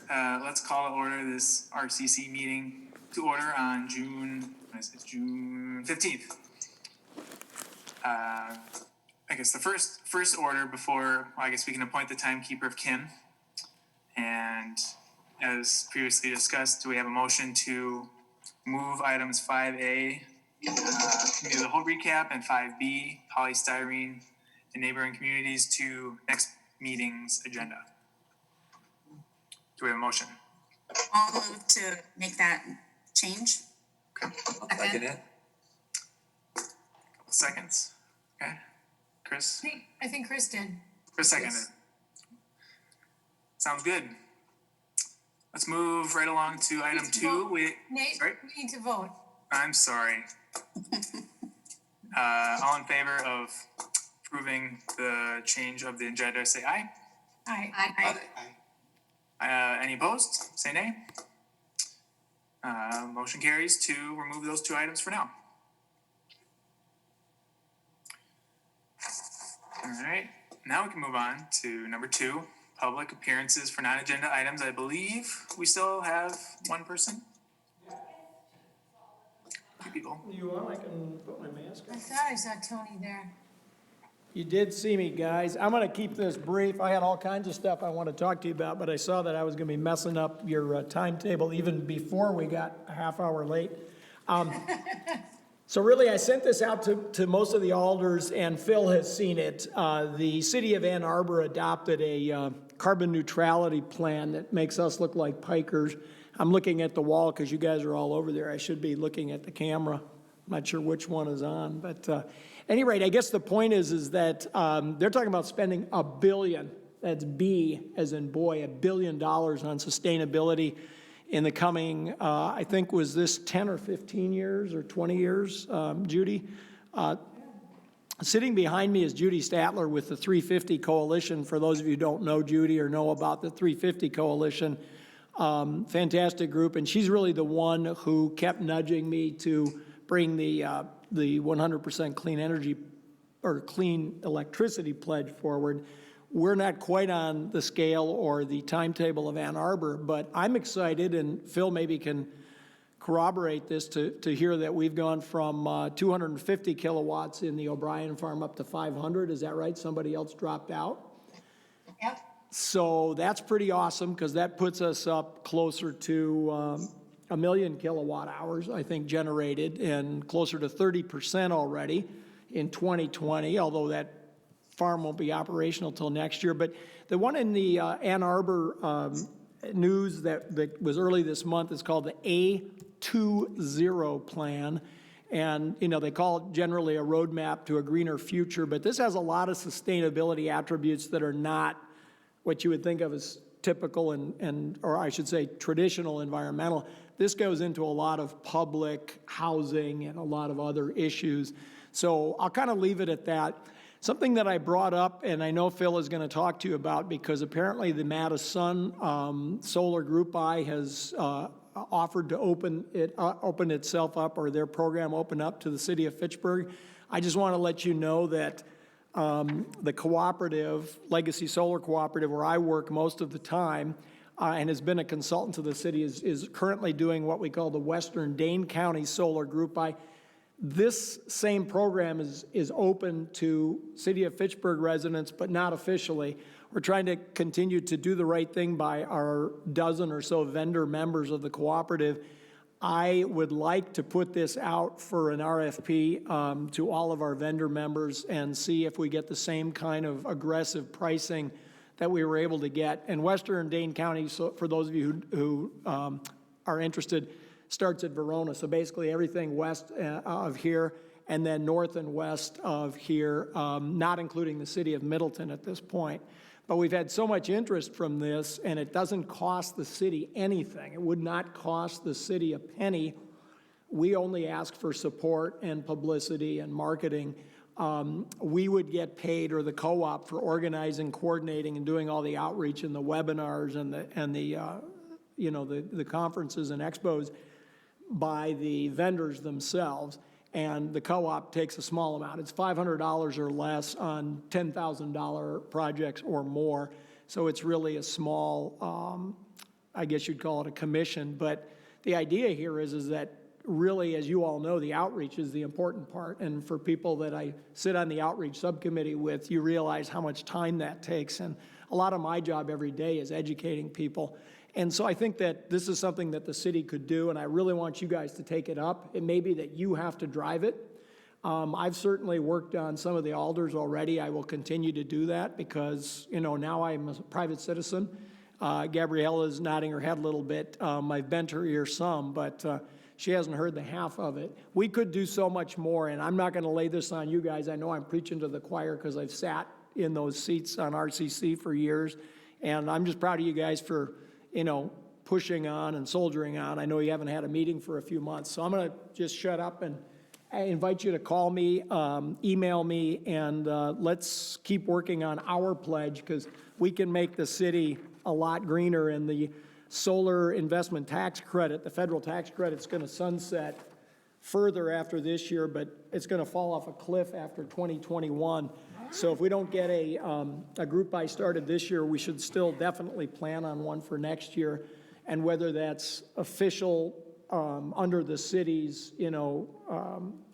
let's call to order this RCC meeting to order on June 15th. I guess the first order before, I guess we can appoint the timekeeper of Kim. And as previously discussed, do we have a motion to move items 5A, the whole recap, and 5B, polystyrene and neighboring communities, to next meeting's agenda? Do we have a motion? I'll move to make that change. Okay. Second it. Seconds. Okay. Chris? I think Chris did. Chris seconded. Yes. Sounds good. Let's move right along to item 2. Nate, sorry? we need to vote. I'm sorry. All in favor of approving the change of the agenda, say aye. Aye. Any opposed? Say nay. Motion carries to remove those 2 items for now. All right, now we can move on to number 2, public appearances for non-agenda items. I believe we still have one person. 2 people. You want? I can put my mask I on. thought I saw Tony there. You did see me, guys. I'm going to keep this brief. I had all kinds of stuff I want to talk to you about, but I saw that I was going to be messing up your timetable even before we got a half hour late. So really, I sent this out to most of the alders, and Phil has seen it. The city of Ann Arbor adopted a carbon neutrality plan that makes us look like pikers. I'm looking at the wall because you guys are all over there. I should be looking at the camera. I'm not sure which one is on, but at any rate, I guess the point is that they're talking about spending $1 billion, that's B as in boy, $1 billion on sustainability in the coming, I think, was this 10 or 15 years or 20 years, Judy? Sitting behind me is Judy Statler with the 350 Coalition. For those of you who don't know Judy or know about the 350 Coalition, fantastic group, and she's really the one who kept nudging me to bring the 100% clean energy or clean electricity pledge forward. We're not quite on the scale or the timetable of Ann Arbor, but I'm excited, and Phil maybe can corroborate this, to hear that we've gone from 250 kilowatts in the O'Brien farm up to 500. Is that right? Somebody else dropped out? Yep. So that's pretty awesome, because that puts us up closer to 1 million kilowatt hours, I think, generated, and closer to 30% already in 2020, although that farm won't be operational till next year. But the one in the Ann Arbor news that was early this month is called the A20 plan. And, you know, they call it generally a roadmap to a greener future, but this has a lot of sustainability attributes that are not what you would think of as typical or I should say traditional environmental. This goes into a lot of public housing and a lot of other issues. So I'll kind of leave it at that. Something that I brought up, and I know Phil is going to talk to you about, because apparently the Madison Solar Group I has offered to open itself up, or their program open up, to the city of Fitchburg. I just want to let you know that the cooperative, Legacy Solar Cooperative, where I work most of the time, and has been a consultant to the city, is currently doing what we call the Western Dane County Solar Group I. This same program is open to City of Fitchburg residents, but not officially. We're trying to continue to do the right thing by our dozen or so vendor members of the cooperative. I would like to put this out for an RFP to all of our vendor members and see if we get the same kind of aggressive pricing that we were able to get. And Western Dane County, so for those of you who are interested, starts at Verona. So basically everything west of here, and then north and west of here, not including the city of Middleton at this point. But we've had so much interest from this, and it doesn't cost the city anything. It would not cost the city a penny. We only ask for support and publicity and marketing. We would get paid, or the co-op, for organizing, coordinating, and doing all the outreach and the webinars and the conferences and expos by the vendors themselves, and the co-op takes a small amount. It's $500 or less on $10,000 projects or more, so it's really a small I guess you'd call it a commission, but the idea here is that really, as you all know, the outreach is the important part. And for people that I sit on the outreach subcommittee with, you realize how much time that takes. And a lot of my job every day is educating people. And so I think that this is something that the city could do, and I really want you guys to take it up. It may be that you have to drive it. I've certainly worked on some of the alders already. I will continue to do that because, you know, now I'm a private citizen. Gabrielle is nodding her head a little bit. I've bent her ear some, but she hasn't heard the half of it. We could do so much more, and I'm not going to lay this on you guys. I know I'm preaching to the choir because I've sat in those seats on RCC for years, and I'm just proud of you guys for, you know, pushing on and soldiering on. I know you haven't had a meeting for a few months, so I'm going to just shut up, and I invite you to call me, email me, and let's keep working on our pledge because we can make the city a lot greener. And the solar investment tax credit, the federal tax credit's going to sunset further after this year, but it's going to fall off a cliff after 2021. So if we don't get a group buy started this year, we should still definitely plan on one for next year. And whether that's official under the city's, you know,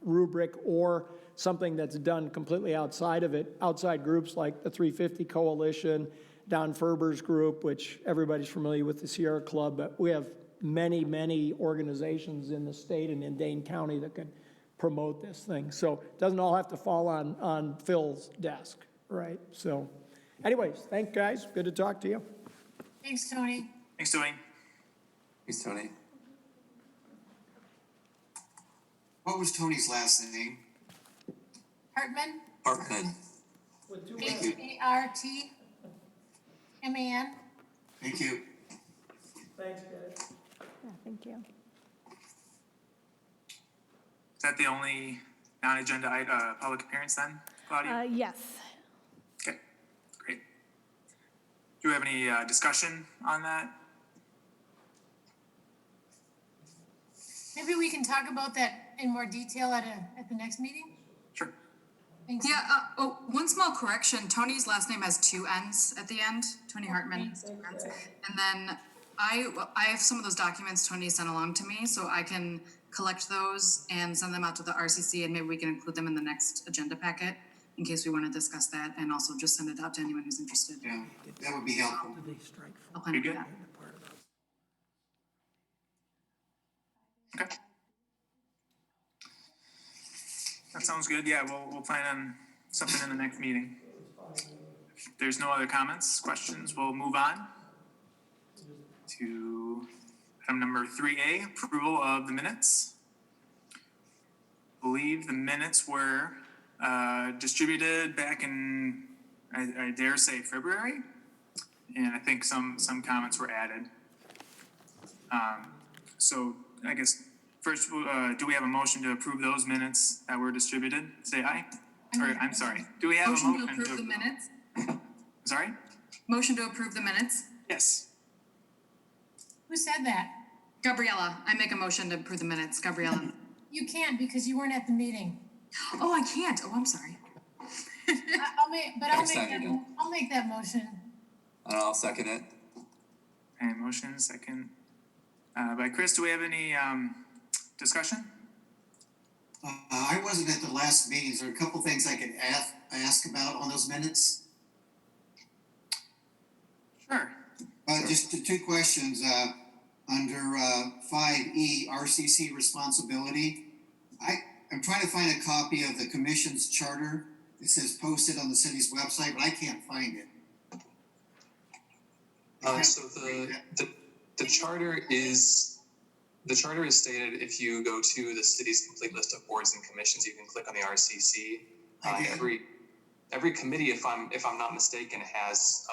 rubric or something that's done completely outside of it, outside groups like the 350 Coalition, Don Ferber's group, which everybody's familiar with, the Sierra Club, but we have many, many organizations in the state and in Dane County that could promote this thing. So it doesn't all have to fall on Phil's desk, right? So anyways, thanks, guys. Good to talk to you. Thanks, Tony. Thanks, Tony. Thanks, Tony. What was Tony's last name? Hartman, Hartman. Hartman. Thank you. Thanks, guys. Yeah, thank you. Is that the only non-agenda public appearance then, Claudia? Yes. Okay, great. Do we have any discussion on that? Maybe we can talk about that in more detail at the next meeting? Sure. Thanks. Yeah, one small correction, Tony's last name has two N's at the end, Tony Hartman has two N's. And then I have some of those documents Tony sent along to me, so I can collect those and send them out to the RCC, and maybe we can include them in the next agenda packet in case we want to discuss that, and also just send it out to anyone who's interested. Yeah, that would be helpful. I'll plan to do Good. that. Okay. That sounds good. Yeah, we'll plan on something in the next meeting. If there's no other comments, questions, we'll move on to item number 3A, approval of the minutes. I believe the minutes were distributed back in, I dare say, February, and I think some comments were added. So I guess first, do we have a motion to approve those minutes that were distributed? Say aye. Or, I'm sorry. Do we have a motion to approve the minutes? Sorry? Motion to approve the minutes? Yes. Who said that? Gabriella, I make a motion to approve the minutes, Gabriella. You can't because you weren't at the meeting. Oh, I can't, oh, I'm sorry. I'll make that motion. And I'll second it. Okay, motion second by Chris. Do we have any discussion? I wasn't at the last meeting. Is there a couple things I could ask about on those minutes? Sure. Just two questions. Under 5E, RCC responsibility. I'm trying to find a copy of the commission's charter. It says posted on the city's website, but I can't find it. So the charter is stated if you go to the city's complete list of boards and commissions, you can click on the RCC. Every committee, if I'm not mistaken, has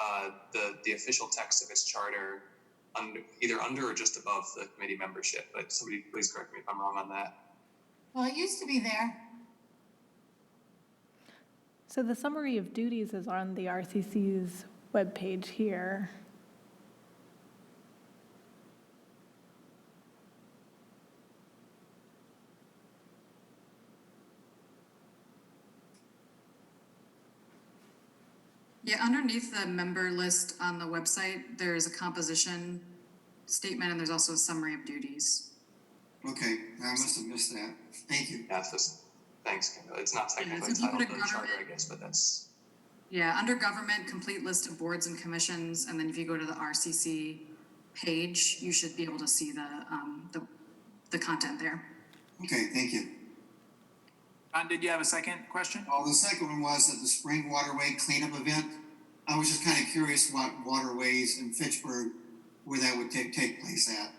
the official text of its charter either under or just above the committee membership. But somebody please correct me if I'm wrong on that. Well, it used to be there. So the summary of duties is on the RCC's webpage here. Yeah, underneath the member list on the website, there's a composition statement, and there's also a summary of duties. Okay, I must have missed that. Thank you. Yeah, thanks, Gabriel. It's not technically if you go titled to the charter, I government- guess, but that's, Yeah, under government, complete list of boards and commissions, and then if you go to the RCC page, you should be able to see the content there. Okay, thank you. John, did you have a second question? Oh, the second one was at the spring waterway cleanup event. I was just kind of curious what waterways in Fitchburg, where that would take place at.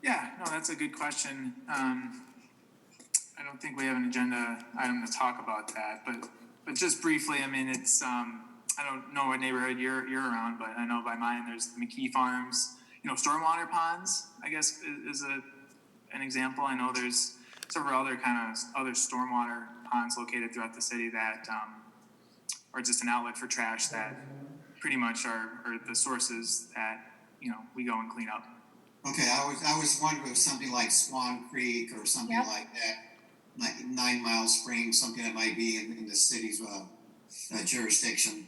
Yeah, no, that's a good question. I don't think we have an agenda item to talk about that, but just briefly, I mean, it's, I don't know what neighborhood you're around, but I know by mine, there's the McKee Farms, stormwater ponds, I guess, is an example. I know there's several other other stormwater ponds located throughout the city that, are just an outlet for trash that pretty much are the sources that, we go and clean up. Okay, I was wondering if something like Swan Creek or something Yep. like that, like 9 Mile Spring, something that might be in the city's jurisdiction.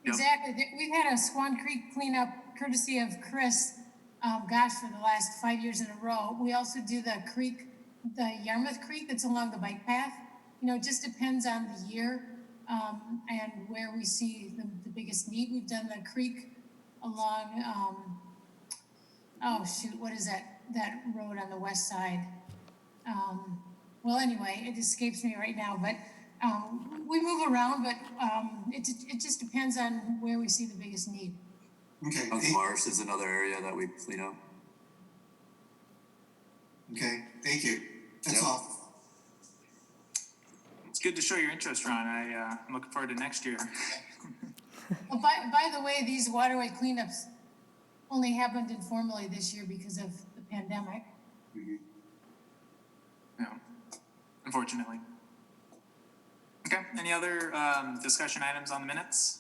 Yep. Exactly. We've had a Swan Creek cleanup courtesy of Chris, for the last 5 years in a row. We also do the Yarmouth Creek that's along the bike path. It just depends on the year, and where we see the biggest need. We've done the creek along, what is that road on the west side? Well, anyway, it escapes me right now, but we move around, but it just depends on where we see the biggest need. Okay, Marsh is another area that we clean up. okay, thank you. That's Yep. all. It's good to show your interest, Ron. I'm looking forward to next year. Well, by the way, these waterway cleanups only happened informally this year because of the pandemic. Unfortunately. Okay, any other discussion items on the minutes?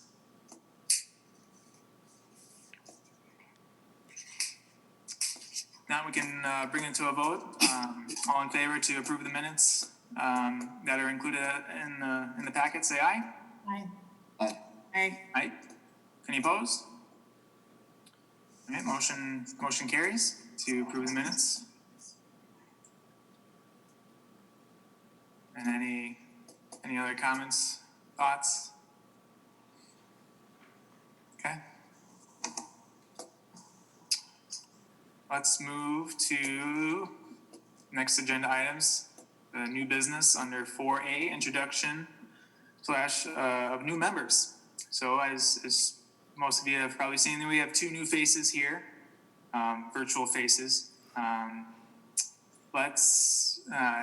Now we can bring it to a vote. All in favor to approve the minutes that are included in the packet, say aye. Aye. Aye. Aye. Aye. Any opposed? All right, motion carries to approve the minutes. And any other comments, thoughts? Okay. Let's move to next agenda items, the new business under 4A, introduction / of new members. So as most of you have probably seen, we have 2 new faces here, virtual faces. Let's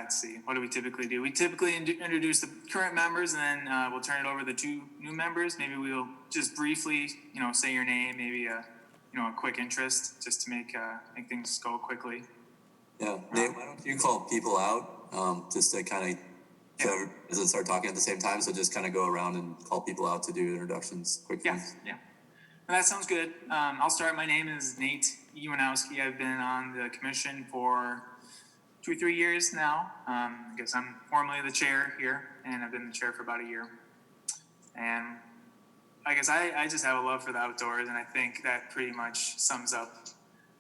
see, what do we typically do? We typically introduce the current members, and then we'll turn it over to the 2 new members. Maybe we'll just briefly, say your name, maybe a quick interest, just to make things go quickly. Yeah, Nate, why don't you call people out, just to kind of, so doesn't start talking at the same time, so just kind of go around and call people out to do introductions quickly. Yeah. Well, that sounds good. I'll start. My name is Nate Iwanowski. I've been on the commission for 2 or 3 years now. I guess I'm formally the chair here, and I've been the chair for about a year. And I guess I just have a love for the outdoors, and I think that pretty much sums up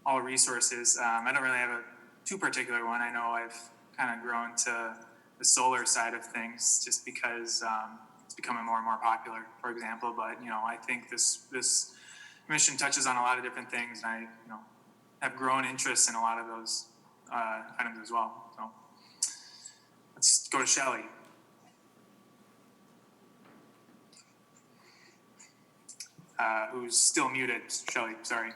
all resources. I don't really have a too particular one. I know I've kind of grown to the solar side of things just because it's becoming more and more popular, for example. But I think this commission touches on a lot of different things, and I have grown interest in a lot of those items as well. So let's go to Shelley. Who's still muted. Shelley, sorry.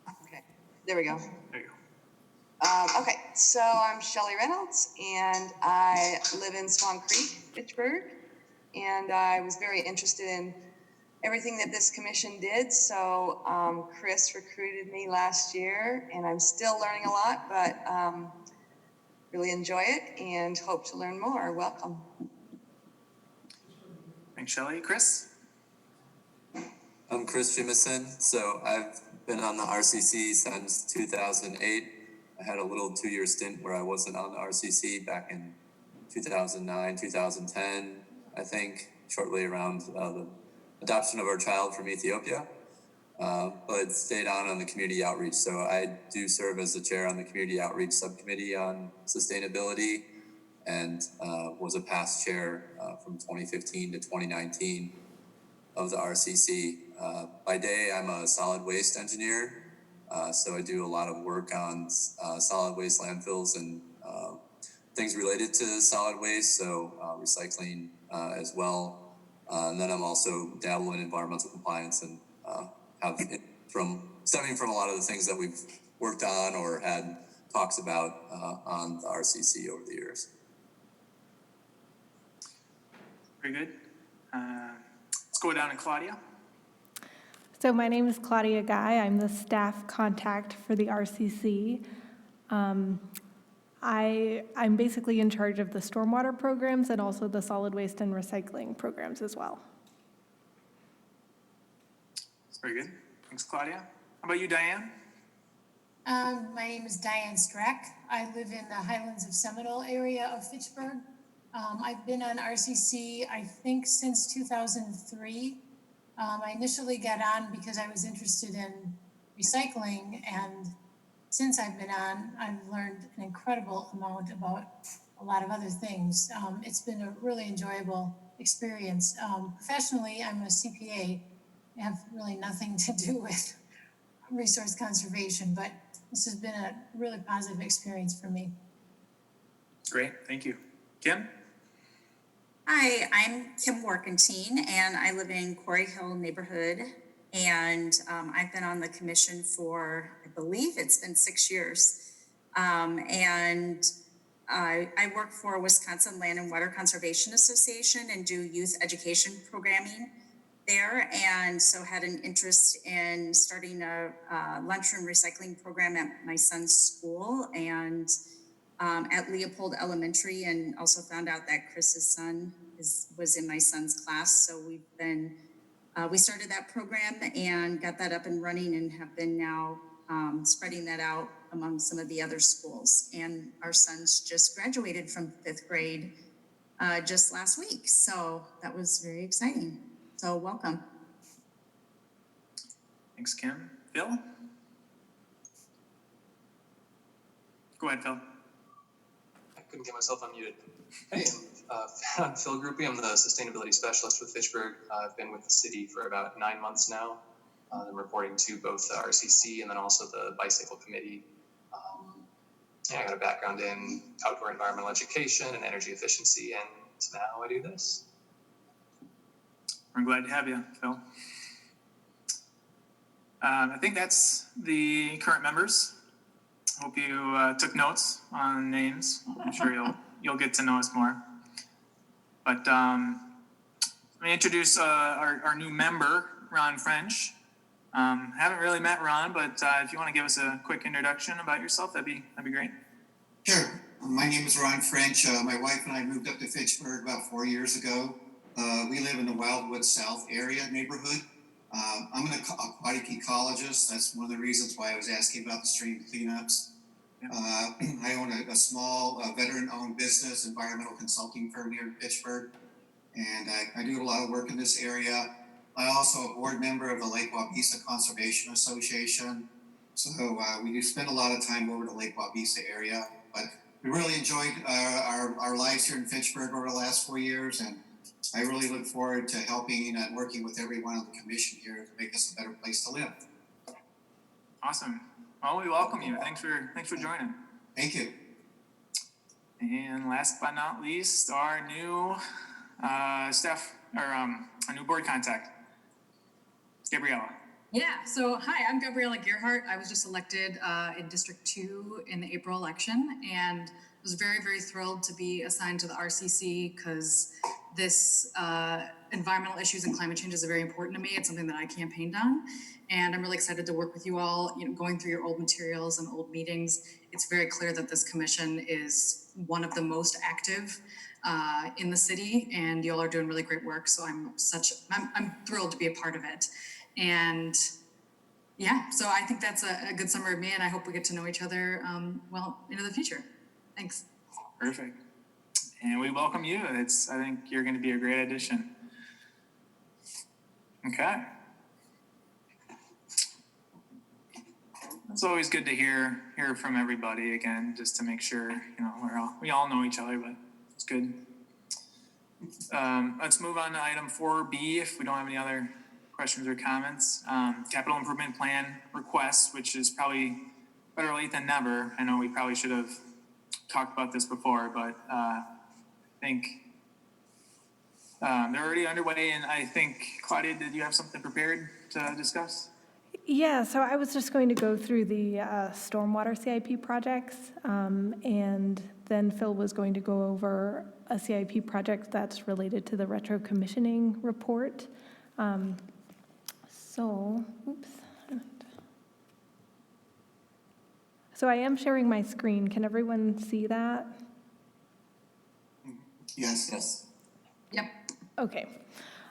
Okay, there we go. There you go. Okay, so I'm Shelley Reynolds, and I live in Swan Creek, Fitchburg, and I was very interested in everything that this commission did, so Chris recruited me last year, and I'm still learning a lot, but really enjoy it and hope to learn more. Welcome. Thanks, Shelley. Chris? I'm Chris Jameson, so I've been on the RCC since 2008. I had a little 2-year stint where I wasn't on the RCC back in 2009, 2010, I think, shortly around the adoption of our child from Ethiopia. But stayed on the community outreach. So I do serve as the chair on the community outreach subcommittee on sustainability, and was a past chair from 2015 to 2019 of the RCC. By day, I'm a solid waste engineer. So I do a lot of work on solid waste landfills and things related to solid waste, so recycling as well. And then I'm also dabble in environmental compliance and have stemming from a lot of the things that we've worked on or had talks about on the RCC over the years. Very good. Let's go down to Claudia. So my name is Claudia Guy. I'm the staff contact for the RCC. I'm basically in charge of the stormwater programs and also the solid waste and recycling programs as well. Very good. Thanks, Claudia. How about you, Diane? My name is Diane Streck. I live in the Highlands of Seminole area of Fitchburg. I've been on RCC, I think, since 2003. I initially got on because I was interested in recycling, and since I've been on, I've learned an incredible amount about a lot of other things. It's been a really enjoyable experience. Professionally, I'm a CPA. I have really nothing to do with resource conservation, but this has been a really positive experience for me. Great, thank you. Kim? Hi, I'm Kim Workin, and I live in Quarry Hill neighborhood. And I've been on the commission for, I believe it's been 6 years. And I work for Wisconsin Land and Water Conservation Association and do youth education programming there. And so had an interest in starting a lunchroom recycling program at my son's school and at Leopold Elementary, and also found out that Chris's son was in my son's class. So we've been we started that program and got that up and running, and have been now spreading that out among some of the other schools. And our son's just graduated from 5th grade just last week. So that was very exciting. So welcome. Thanks, Kim. Phil? Go ahead, Phil. I couldn't get myself unmuted. Hey, I'm Phil Groupie. I'm the sustainability specialist with Fitchburg. I've been with the city for about 9 months now. I'm reporting to both the RCC and then also the bicycle committee. I got a background in outdoor environmental education and energy efficiency, and now I do this. We're glad to have you, Phil. I think that's the current members. Hope you took notes on names. I'm sure you'll get to know us more. But let me introduce our new member, Ron French. Haven't really met Ron, but if you want to give us a quick introduction about yourself, that'd be great. Sure. My name is Ron French. My wife and I moved up to Fitchburg about 4 years ago. We live in the Wildwood South area neighborhood. I'm an aquatic ecologist. That's one of the reasons why I was asking about the stream cleanups. I own a small veteran-owned business, environmental consulting firm here in Fitchburg, and I do a lot of work in this area. I'm also a board member of the Lake Wabisa Conservation Association. So we do spend a lot of time over the Lake Wabisa area, but we really enjoyed our lives here in Fitchburg over the last 4 years, and I really look forward to helping and working with everyone on the commission here to make us a better place to live. Awesome. Well, we welcome you. Thanks for joining. Thank you. And last but not least, our new our new board contact, Gabriella. Yeah, so hi, I'm Gabriella Gearhart. I was just elected in District 2 in the April election, and was very, very thrilled to be assigned to the RCC because this environmental issues and climate change is very important to me. It's something that I campaigned on, and I'm really excited to work with you all. You know, going through your old materials and old meetings, it's very clear that this commission is one of the most active in the city, and you all are doing really great work. So I'm thrilled to be a part of it. And yeah, so I think that's a good summary of me, and I hope we get to know each other well into the future. Thanks. Perfect. and we welcome you. I think you're going to be a great addition. Okay. It's always good to hear from everybody again, just to make sure, we all know each other, but it's good. Let's move on to item 4B if we don't have any other questions or comments. Capital improvement plan requests, which is probably better late than never. I know we probably should have talked about this before, but I think they're already underway, and I think, Claudia, did you have something prepared to discuss? Yeah, so I was just going to go through the stormwater CIP projects, and then Phil was going to go over a CIP project that's related to the retro commissioning report. So I am sharing my screen. Can everyone see that? Yes. Yes. Yep. Okay.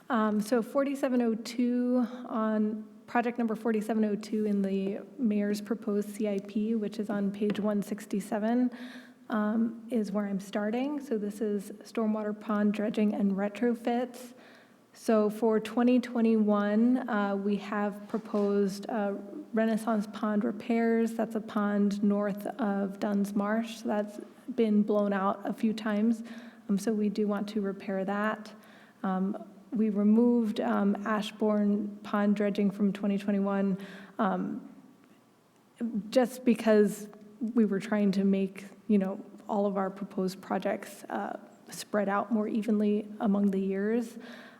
So 4702 on project number 4702 in the mayor's proposed CIP, which is on page 167, is where I'm starting. So this is stormwater pond dredging and retrofits. So for 2021, we have proposed Renaissance Pond repairs. That's a pond north of Dunn's Marsh. So that's been blown out a few times. So we do want to repair that. We removed Ashbourne Pond dredging from 2021 just because we were trying to make, all of our proposed projects spread out more evenly among the years.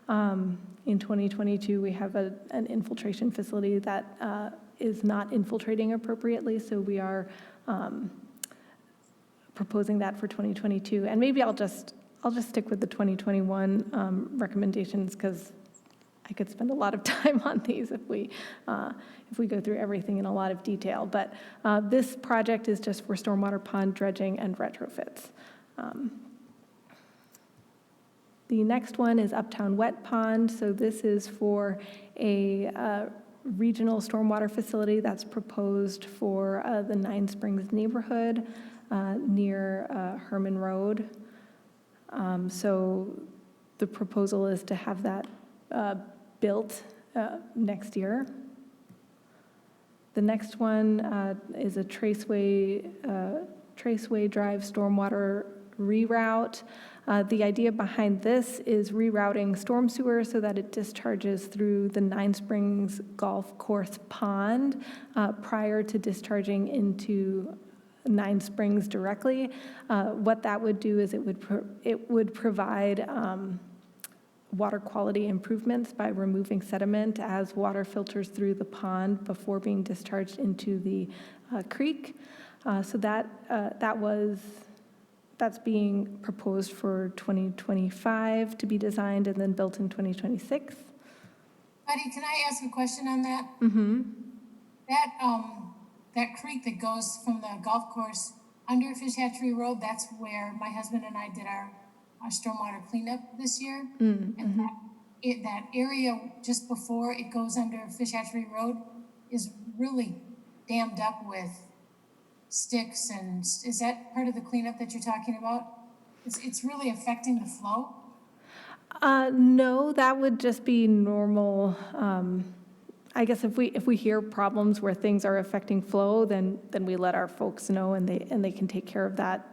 In 2022, we have an infiltration facility that is not infiltrating appropriately, so we are proposing that for 2022. And maybe I'll just stick with the 2021 recommendations, because I could spend a lot of time on these if we go through everything in a lot of detail. But this project is just for stormwater pond dredging and retrofits. The next one is Uptown Wet Pond. So this is for a regional stormwater facility that's proposed for the Nine Springs neighborhood near Herman Road. So the proposal is to have that built next year. The next one is a Traceway Drive stormwater reroute. The idea behind this is rerouting storm sewer so that it discharges through the Nine Springs Golf Course Pond prior to discharging into Nine Springs directly. What that would do is it would provide water quality improvements by removing sediment as water filters through the pond before being discharged into the creek. So that's being proposed for 2025 to be designed and then built in 2026. Buddy, can I ask a question on that? Mm-hmm. That creek that goes from the golf course under Fish Hatchery Road, that's where my husband and I did our stormwater cleanup this year. Mm-hmm. And that area just before it goes under Fish Hatchery Road is really dammed up with sticks, and is that part of the cleanup that you're talking about? It's really affecting the flow? No, that would just be normal. I guess if we hear problems where things are affecting flow, then we let our folks know, and they can take care of that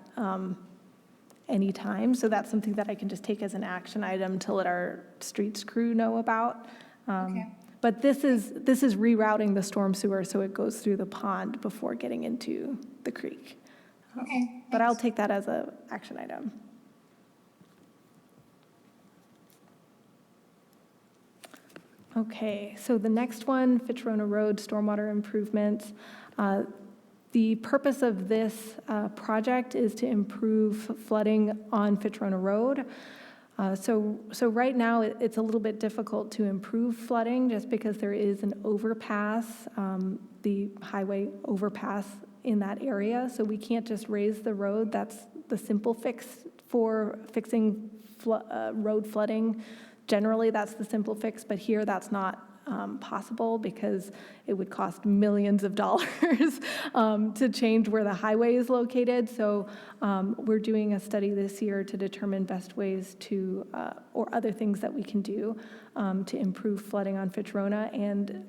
anytime. So that's something that I can just take as an action item to let our streets crew know about. Okay. But this is rerouting the storm sewer so it goes through the pond before getting into the creek. Okay. But I'll take that as an action item. Okay, so the next one, Fitchburg Road stormwater improvements. The purpose of this project is to improve flooding on Fitchburg Road. So right now it's a little bit difficult to improve flooding just because there is an overpass, the highway overpass in that area. So we can't just raise the road. That's the simple fix for fixing road flooding. Generally, that's the simple fix, but here that's not possible because it would cost millions of dollars to change where the highway is located. So we're doing a study this year to determine best ways to, or other things that we can do to improve flooding on Fitchburg. And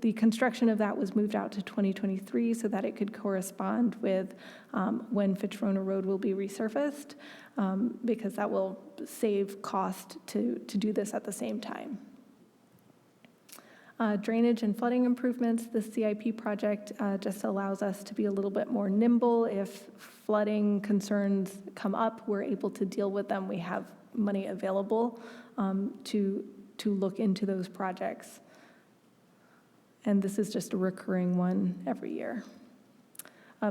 the construction of that was moved out to 2023 so that it could correspond with when Fitchburg Road will be resurfaced, because that will save cost to do this at the same time. Drainage and flooding improvements, the CIP project just allows us to be a little bit more nimble. If flooding concerns come up, we're able to deal with them. We have money available to look into those projects. And this is just a recurring one every year.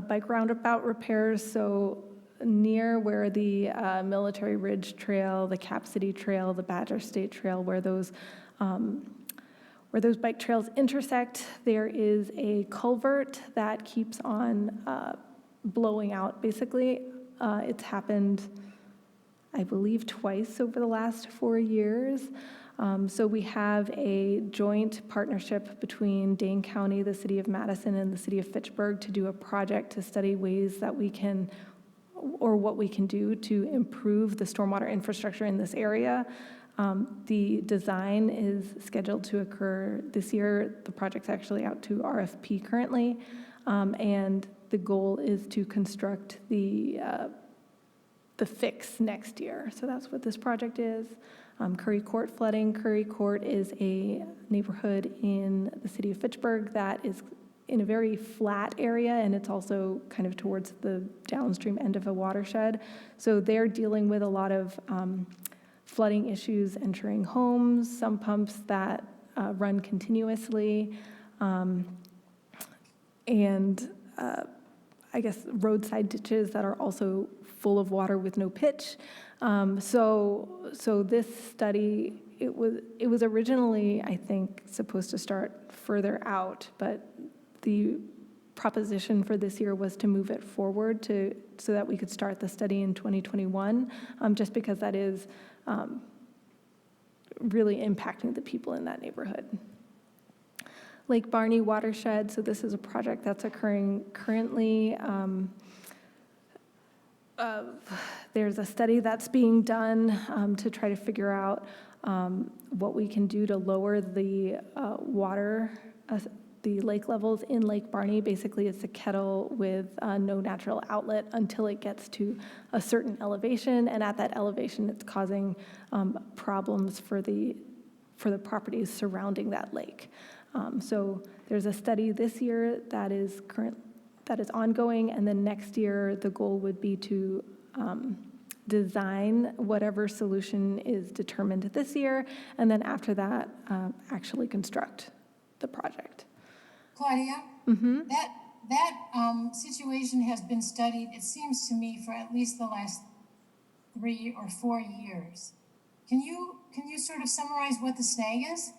Bike roundabout repairs, so near where the Military Ridge Trail, the Cap City Trail, the Badger State Trail, where those bike trails intersect, there is a culvert that keeps on blowing out, basically. It's happened, I believe, twice over the last 4 years. So we have a joint partnership between Dane County, the city of Madison, and the city of Fitchburg to do a project to study ways that we can, or what we can do to improve the stormwater infrastructure in this area. The design is scheduled to occur this year. The project's actually out to RFP currently, and the goal is to construct the fix next year. So that's what this project is. Curry Court flooding. Curry Court is a neighborhood in the city of Fitchburg that is in a very flat area, and it's also kind of towards the downstream end of a watershed. So they're dealing with a lot of flooding issues entering homes, some pumps that run continuously, and I guess roadside ditches that are also full of water with no pitch. So this study, it was originally, I think, supposed to start further out, but the proposition for this year was to move it forward so that we could start the study in 2021, just because that is really impacting the people in that neighborhood. Lake Barney watershed, so this is a project that's occurring currently. There's a study that's being done to try to figure out what we can do to lower the water, the lake levels in Lake Barney. Basically, it's a kettle with no natural outlet until it gets to a certain elevation, and at that elevation, it's causing problems for the properties surrounding that lake. So there's a study this year that is ongoing, and then next year the goal would be to design whatever solution is determined this year, and then after that, actually construct the project. Claudia, that situation has been studied, it seems to me, for at least the last 3 or 4 years. Can you sort of summarize what the snag is?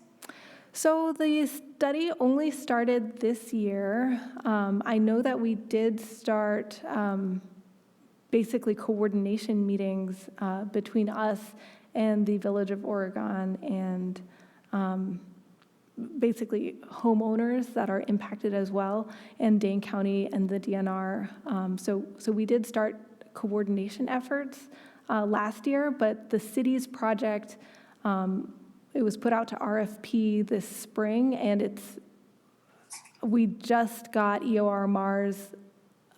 So the study only started this year. I know that we did start basically coordination meetings between us and the Village of Oregon and basically homeowners that are impacted as well, and Dane County and the DNR. So we did start coordination efforts last year, but the city's project, it was put out to RFP this spring, and we just got EOR Mars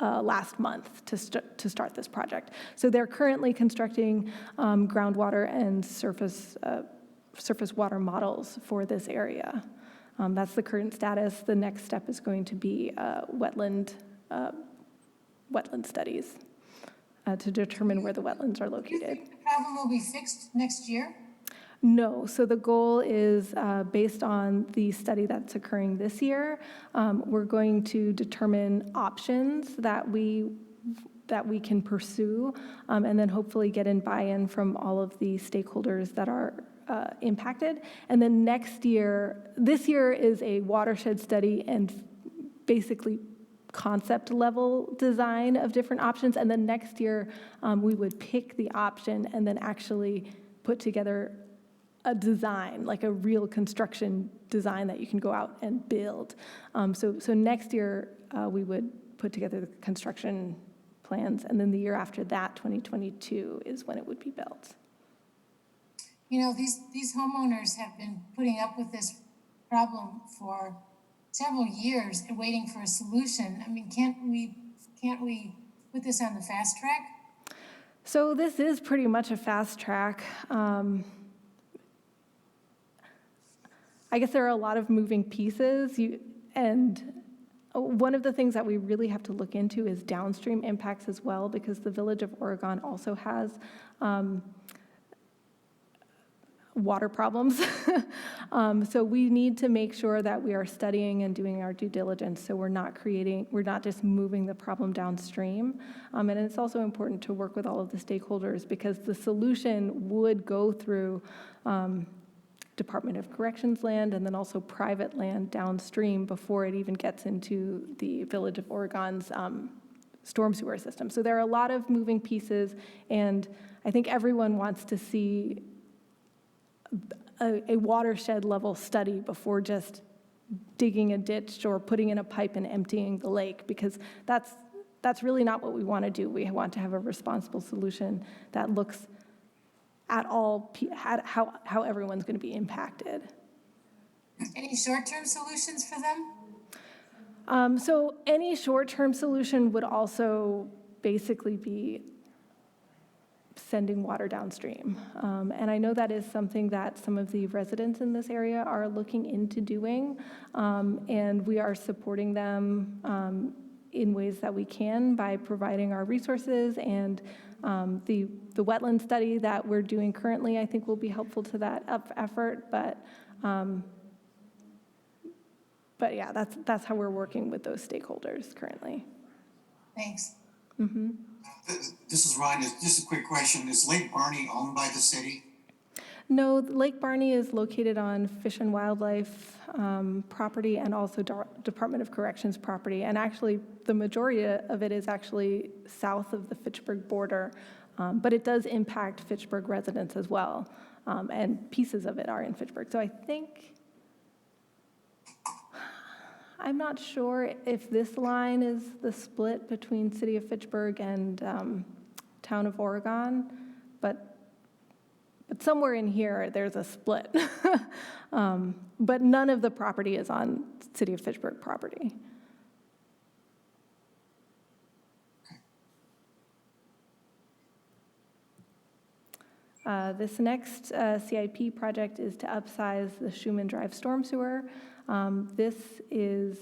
last month to start this project. So they're currently constructing groundwater and surface water models for this area. That's the current status. The next step is going to be wetland studies to determine where the wetlands are located. Do you think the problem will be fixed next year? No, so the goal is based on the study that's occurring this year. We're going to determine options that we can pursue, and then hopefully get in buy-in from all of the stakeholders that are impacted. And then this year is a watershed study and basically concept level design of different options. And then next year we would pick the option and then actually put together a design, like a real construction design that you can go out and build. So next year, we would put together the construction plans, and then the year after that, 2022, is when it would be built. You know, these homeowners have been putting up with this problem for several years and waiting for a solution. I mean, can't we put this on the fast track? So this is pretty much a fast track. I guess there are a lot of moving pieces, and one of the things that we really have to look into is downstream impacts as well, because the Village of Oregon also has water problems. So we need to make sure that we are studying and doing our due diligence, so we're not just moving the problem downstream. And it's also important to work with all of the stakeholders, because the solution would go through Department of Corrections land and then also private land downstream before it even gets into the Village of Oregon's storm sewer system. So there are a lot of moving pieces, and I think everyone wants to see a watershed level study before just digging a ditch or putting in a pipe and emptying the lake, because that's really not what we want to do. We want to have a responsible solution that looks at how everyone's going to be impacted. Any short-term solutions for them? So any short-term solution would also basically be sending water downstream. And I know that is something that some of the residents in this area are looking into doing, and we are supporting them in ways that we can by providing our resources, and the wetland study that we're doing currently, I think, will be helpful to that effort. But yeah, that's how we're working with those stakeholders currently. Thanks. Mm-hmm. This is Ron. Just a quick question. Is Lake Barney owned by the city? No, Lake Barney is located on Fish and Wildlife property, and also Department of Corrections property. And actually, the majority of it is actually south of the Fitchburg border, but it does impact Fitchburg residents as well, and pieces of it are in Fitchburg. So I think, I'm not sure if this line is the split between City of Fitchburg and Town of Oregon, but somewhere in here, there's a split. But none of the property is on City of Fitchburg property. This next CIP project is to upsize the Schumann Drive storm sewer. This is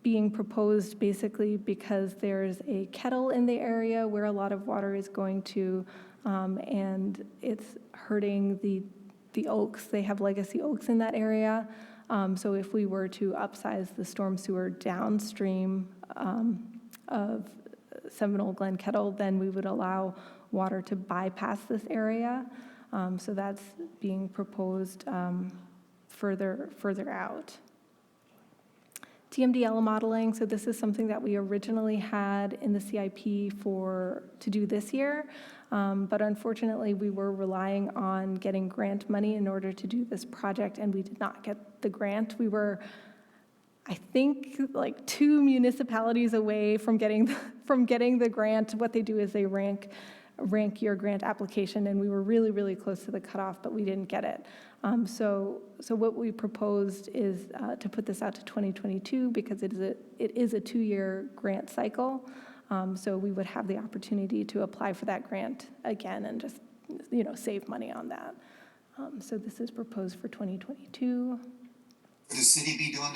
being proposed basically because there's a kettle in the area where a lot of water is going to, and it's hurting the oaks. They have legacy oaks in that area. So if we were to upsize the storm sewer downstream of Seminole Glen Kettle, then we would allow water to bypass this area. So that's being proposed further out. TMDL modeling, so this is something that we originally had in the CIP to do this year, but unfortunately we were relying on getting grant money in order to do this project, and we did not get the grant. We were, I think, like 2 municipalities away from getting the grant. What they do is they rank your grant application, and we were really, really close to the cutoff, but we didn't get it. So what we proposed is to put this out to 2022, because it is a 2-year grant cycle. So we would have the opportunity to apply for that grant again and just, save money on that. So this is proposed for 2022. Would the city be doing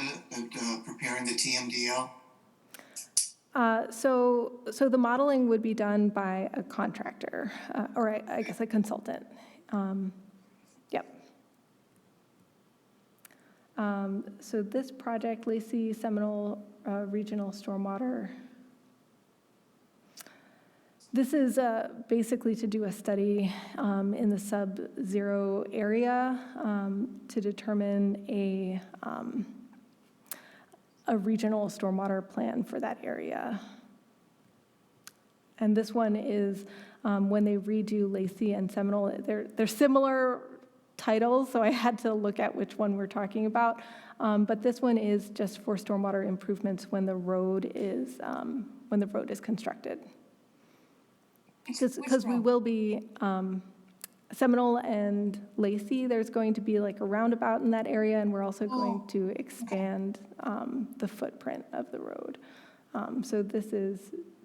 preparing the TMDL? So the modeling would be done by a contractor, or I guess a consultant. Yep. So this project, Lacey Seminole Regional Stormwater, this is basically to do a study in the sub-zero area to determine a regional stormwater plan for that area. And this one is when they redo Lacey and Seminole. They're similar titles, so I had to look at which one we're talking about. But this one is just for stormwater improvements when the road is constructed. Because we will be Seminole and Lacey, there's going to be like a roundabout in that area, and we're also going to expand the footprint of the road. So this is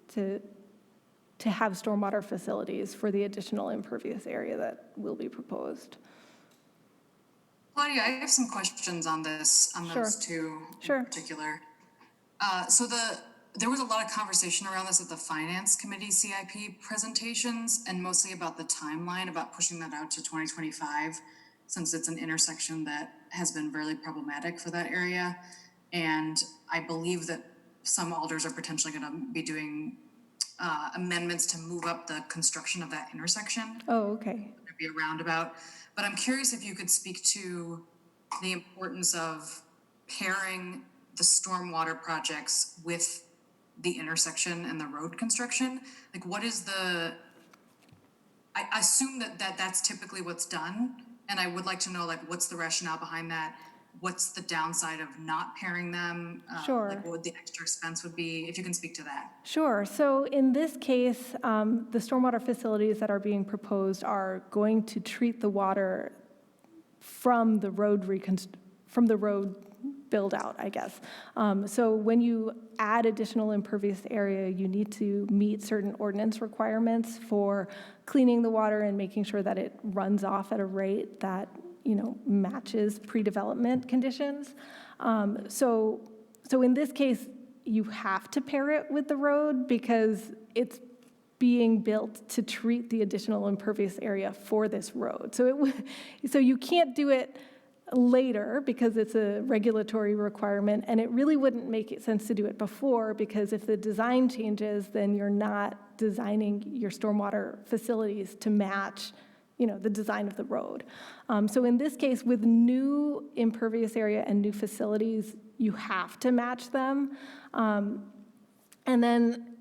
to have stormwater facilities for the additional impervious area that will be proposed. Claudia, I have some questions on this, on those two in particular. So there was a lot of conversation around this at the Finance Committee CIP presentations, and mostly about the timeline, about pushing that out to 2025, since it's an intersection that has been really problematic for that area. And I believe that some alders are potentially going to be doing amendments to move up the construction of that intersection. Oh, okay. There'd be a roundabout. But I'm curious if you could speak to the importance of pairing the stormwater projects with the intersection and the road construction. Like, what is I assume that's typically what's done. And I would like to know, like, what's the rationale behind that? What's the downside of not pairing them? Sure. Like, what would the extra expense would be, if you can speak to that? Sure. So in this case, the stormwater facilities that are being proposed are going to treat the water from the road build out, I guess. So when you add additional impervious area, you need to meet certain ordinance requirements for cleaning the water and making sure that it runs off at a rate that matches pre-development conditions. So in this case, you have to pair it with the road because it's being built to treat the additional impervious area for this road. So you can't do it later because it's a regulatory requirement, and it really wouldn't make sense to do it before, because if the design changes, then you're not designing your stormwater facilities to match the design of the road. So in this case, with new impervious area and new facilities, you have to match them. And then,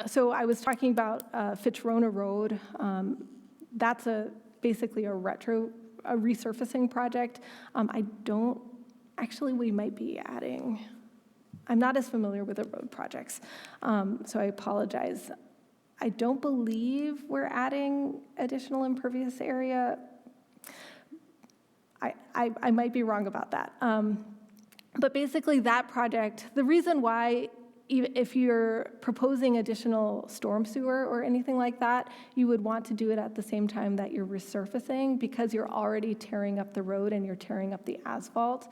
so I was talking about Fitchburg Road. That's basically a resurfacing project. We might be adding, I'm not as familiar with the road projects, so I apologize. I don't believe we're adding additional impervious area. I might be wrong about that. But basically that project, the reason why, if you're proposing additional storm sewer or anything like that, you would want to do it at the same time that you're resurfacing, because you're already tearing up the road and you're tearing up the asphalt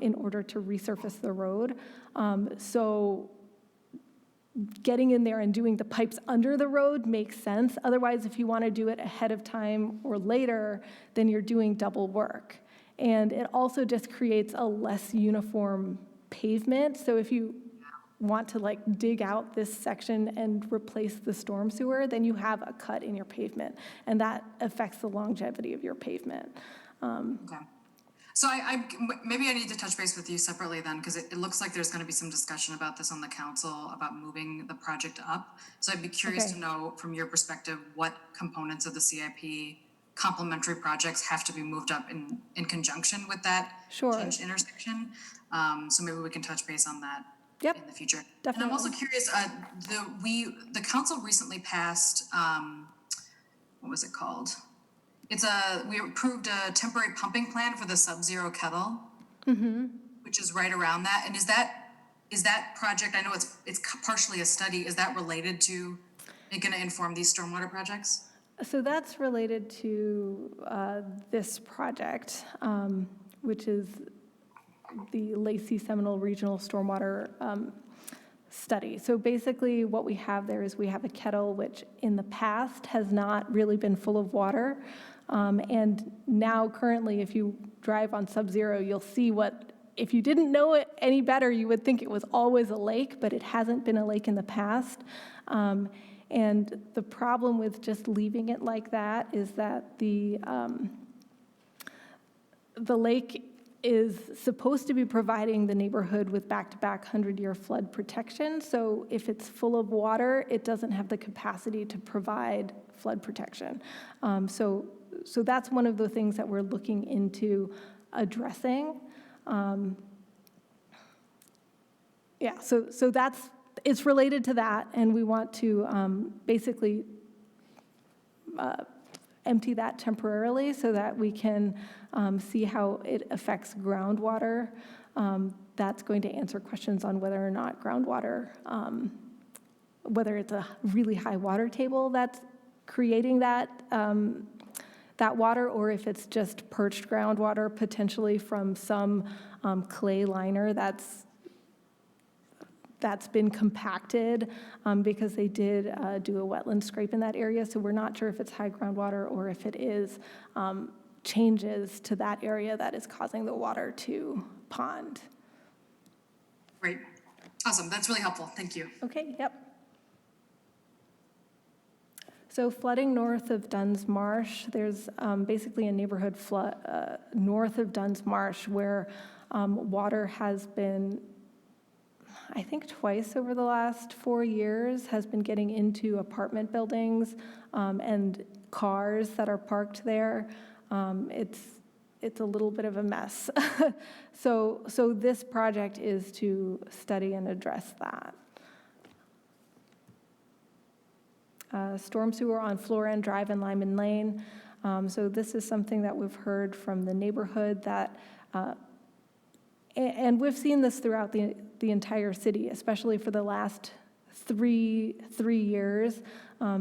in order to resurface the road. So getting in there and doing the pipes under the road makes sense. Otherwise, if you want to do it ahead of time or later, then you're doing double work. And it also just creates a less uniform pavement. So if you want to dig out this section and replace the storm sewer, then you have a cut in your pavement, and that affects the longevity of your pavement. Okay. So maybe I need to touch base with you separately then, because it looks like there's going to be some discussion about this on the council about moving the project up. So I'd be curious to know from your perspective what components of the CIP complementary projects have to be moved up in conjunction with that changed intersection. So maybe we can touch base on that in the future. Definitely. And I'm also curious, the council recently passed, what was it called? We approved a temporary pumping plan for the sub-zero kettle, which is right around that. And is that project, I know it's partially a study, is that related to, going to inform these stormwater projects? So that's related to this project, which is the Lacey Seminole Regional Stormwater Study. So basically what we have there is we have a kettle which in the past has not really been full of water. And now currently, if you drive on Sub-Zero, you'll see if you didn't know it any better, you would think it was always a lake, but it hasn't been a lake in the past. And the problem with just leaving it like that is that the lake is supposed to be providing the neighborhood with back-to-back 100-year flood protection. So if it's full of water, it doesn't have the capacity to provide flood protection. So that's one of the things that we're looking into addressing. Yeah, so it's related to that, and we want to basically empty that temporarily so that we can see how it affects groundwater. That's going to answer questions on whether or not groundwater, whether it's a really high water table that's creating that water, or if it's just perched groundwater, potentially from some clay liner that's been compacted because they did do a wetland scrape in that area. So we're not sure if it's high groundwater or if it is changes to that area that is causing the water to pond. Great. Awesome. That's really helpful. Thank you. Okay, yep. So flooding north of Dunn's Marsh, there's basically a neighborhood flood north of Dunn's Marsh where water has been, I think twice over the last 4 years, has been getting into apartment buildings and cars that are parked there. It's a little bit of a mess. So this project is to study and address that. Storm sewer on Floran Drive and Lyman Lane. So this is something that we've heard from the neighborhood that, and we've seen this throughout the entire city, especially for the last three years.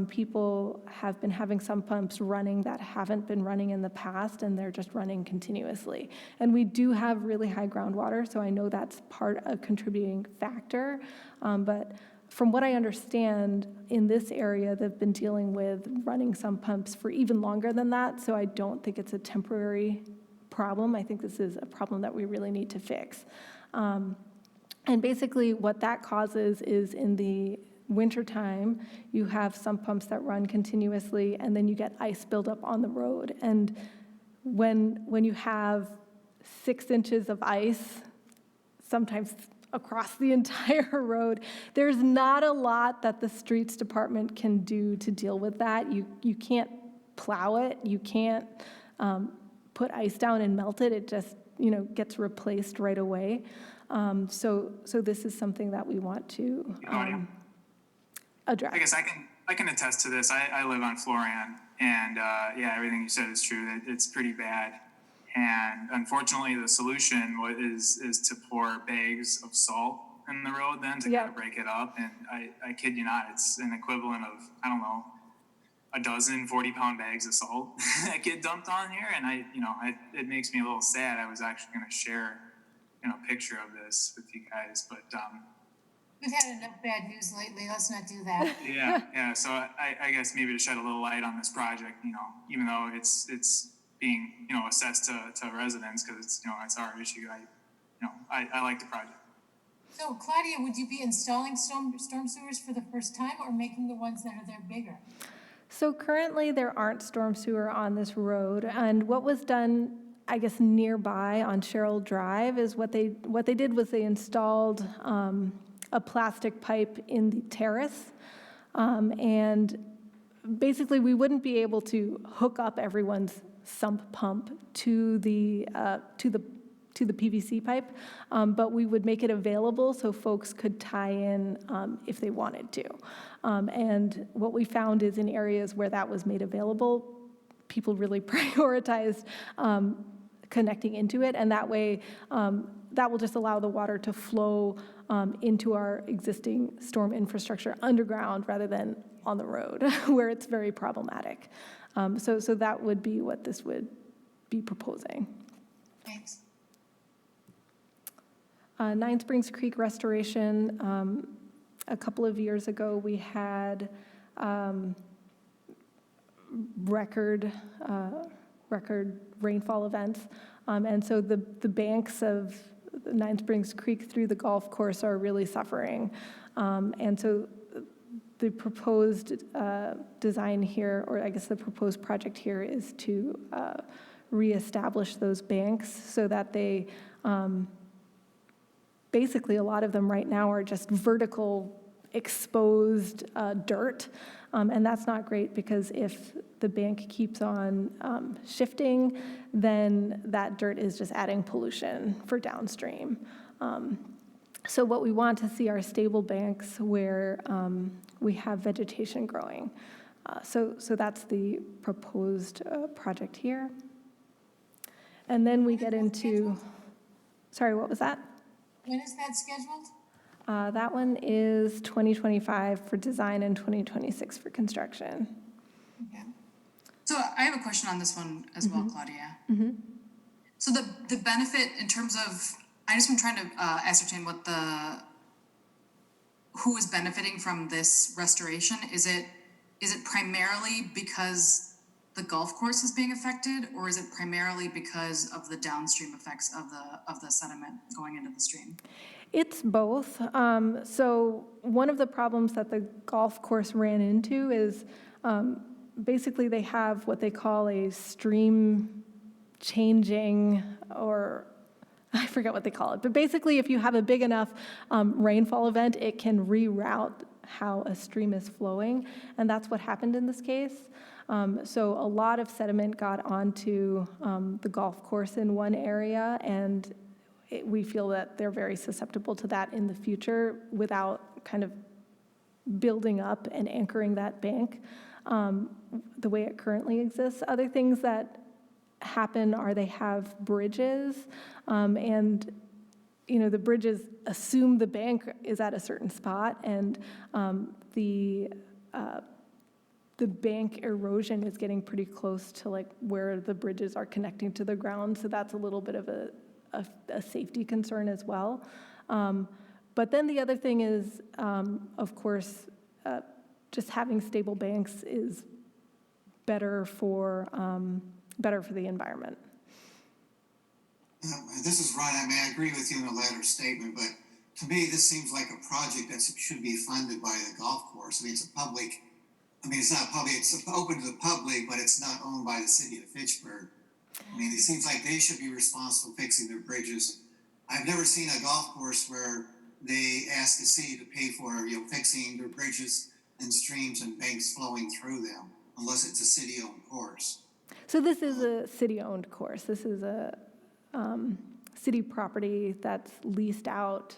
People have been having sump pumps running that haven't been running in the past, and they're just running continuously. And we do have really high groundwater, so I know that's part of a contributing factor. But from what I understand, in this area, they've been dealing with running sump pumps for even longer than that, so I don't think it's a temporary problem. I think this is a problem that we really need to fix. And basically what that causes is in the wintertime, you have sump pumps that run continuously, and then you get ice buildup on the road. And when you have 6 inches of ice, sometimes across the entire road, there's not a lot that the streets department can do to deal with that. You can't plow it. You can't put ice down and melt it. It just gets replaced right away. So this is something that we want to address. I guess I can attest to this. I live on Floran, and yeah, everything you said is true. It's pretty bad. And unfortunately, the solution is to pour bags of salt in the road then to kind of break it up. And I kid you not, it's an equivalent of, I don't know, a dozen 40-pound bags of salt that get dumped on here. And it makes me a little sad. I was actually going to share a picture of this with you guys, but we've had enough bad news lately. Let's not do that. yeah. So I guess maybe to shed a little light on this project, even though it's being assessed to residents because it's our issue. I like the project. So Claudia, would you be installing storm sewers for the first time, or making the ones that are there bigger? So currently there aren't storm sewer on this road, and what was done, I guess, nearby on Sherrill Drive is what they did was they installed a plastic pipe in the terrace, and basically we wouldn't be able to hook up everyone's sump pump to the PVC pipe, but we would make it available so folks could tie in if they wanted to. And what we found is in areas where that was made available, people really prioritized connecting into it, and that way that will just allow the water to flow into our existing storm infrastructure underground rather than on the road where it's very problematic. So that would be what this would be proposing. Thanks. Nine Springs Creek restoration. A couple of years ago, we had record rainfall events, and so the banks of Nine Springs Creek through the golf course are really suffering, and so the proposed design here, or I guess the proposed project here, is to reestablish those banks so that they, basically a lot of them right now are just vertical exposed dirt. And that's not great because if the bank keeps on shifting, then that dirt is just adding pollution for downstream. So what we want to see are stable banks where we have vegetation growing. So that's the proposed project here. And then we get into, sorry, what was that? When is that scheduled? That one is 2025 for design and 2026 for construction. Okay. So I have a question on this one as well, Claudia. So the benefit in terms of, I just been trying to ascertain what who is benefiting from this restoration. Is it primarily because the golf course is being affected, or is it primarily because of the downstream effects of the sediment going into the stream? It's both. So one of the problems that the golf course ran into is basically they have what they call a stream changing, or I forget what they call it, but basically if you have a big enough rainfall event, it can reroute how a stream is flowing, and that's what happened in this case. So a lot of sediment got onto the golf course in one area, and we feel that they're very susceptible to that in the future without kind of building up and anchoring that bank the way it currently exists. Other things that happen are they have bridges, and the bridges assume the bank is at a certain spot, and the bank erosion is getting pretty close to like where the bridges are connecting to the ground, so that's a little bit of a safety concern as well. But then the other thing is, of course, just having stable banks is better for the environment. This is right. I mean, I agree with you in the latter statement, but to me, this seems like a project that should be funded by the golf course. I mean, it's not public, it's open to the public, but it's not owned by the city of Fitchburg. I mean, it seems like they should be responsible for fixing their bridges. I've never seen a golf course where they ask the city to pay for, fixing their bridges and streams and banks flowing through them, unless it's a city-owned course. So this is a city-owned course. This is a city property that's leased out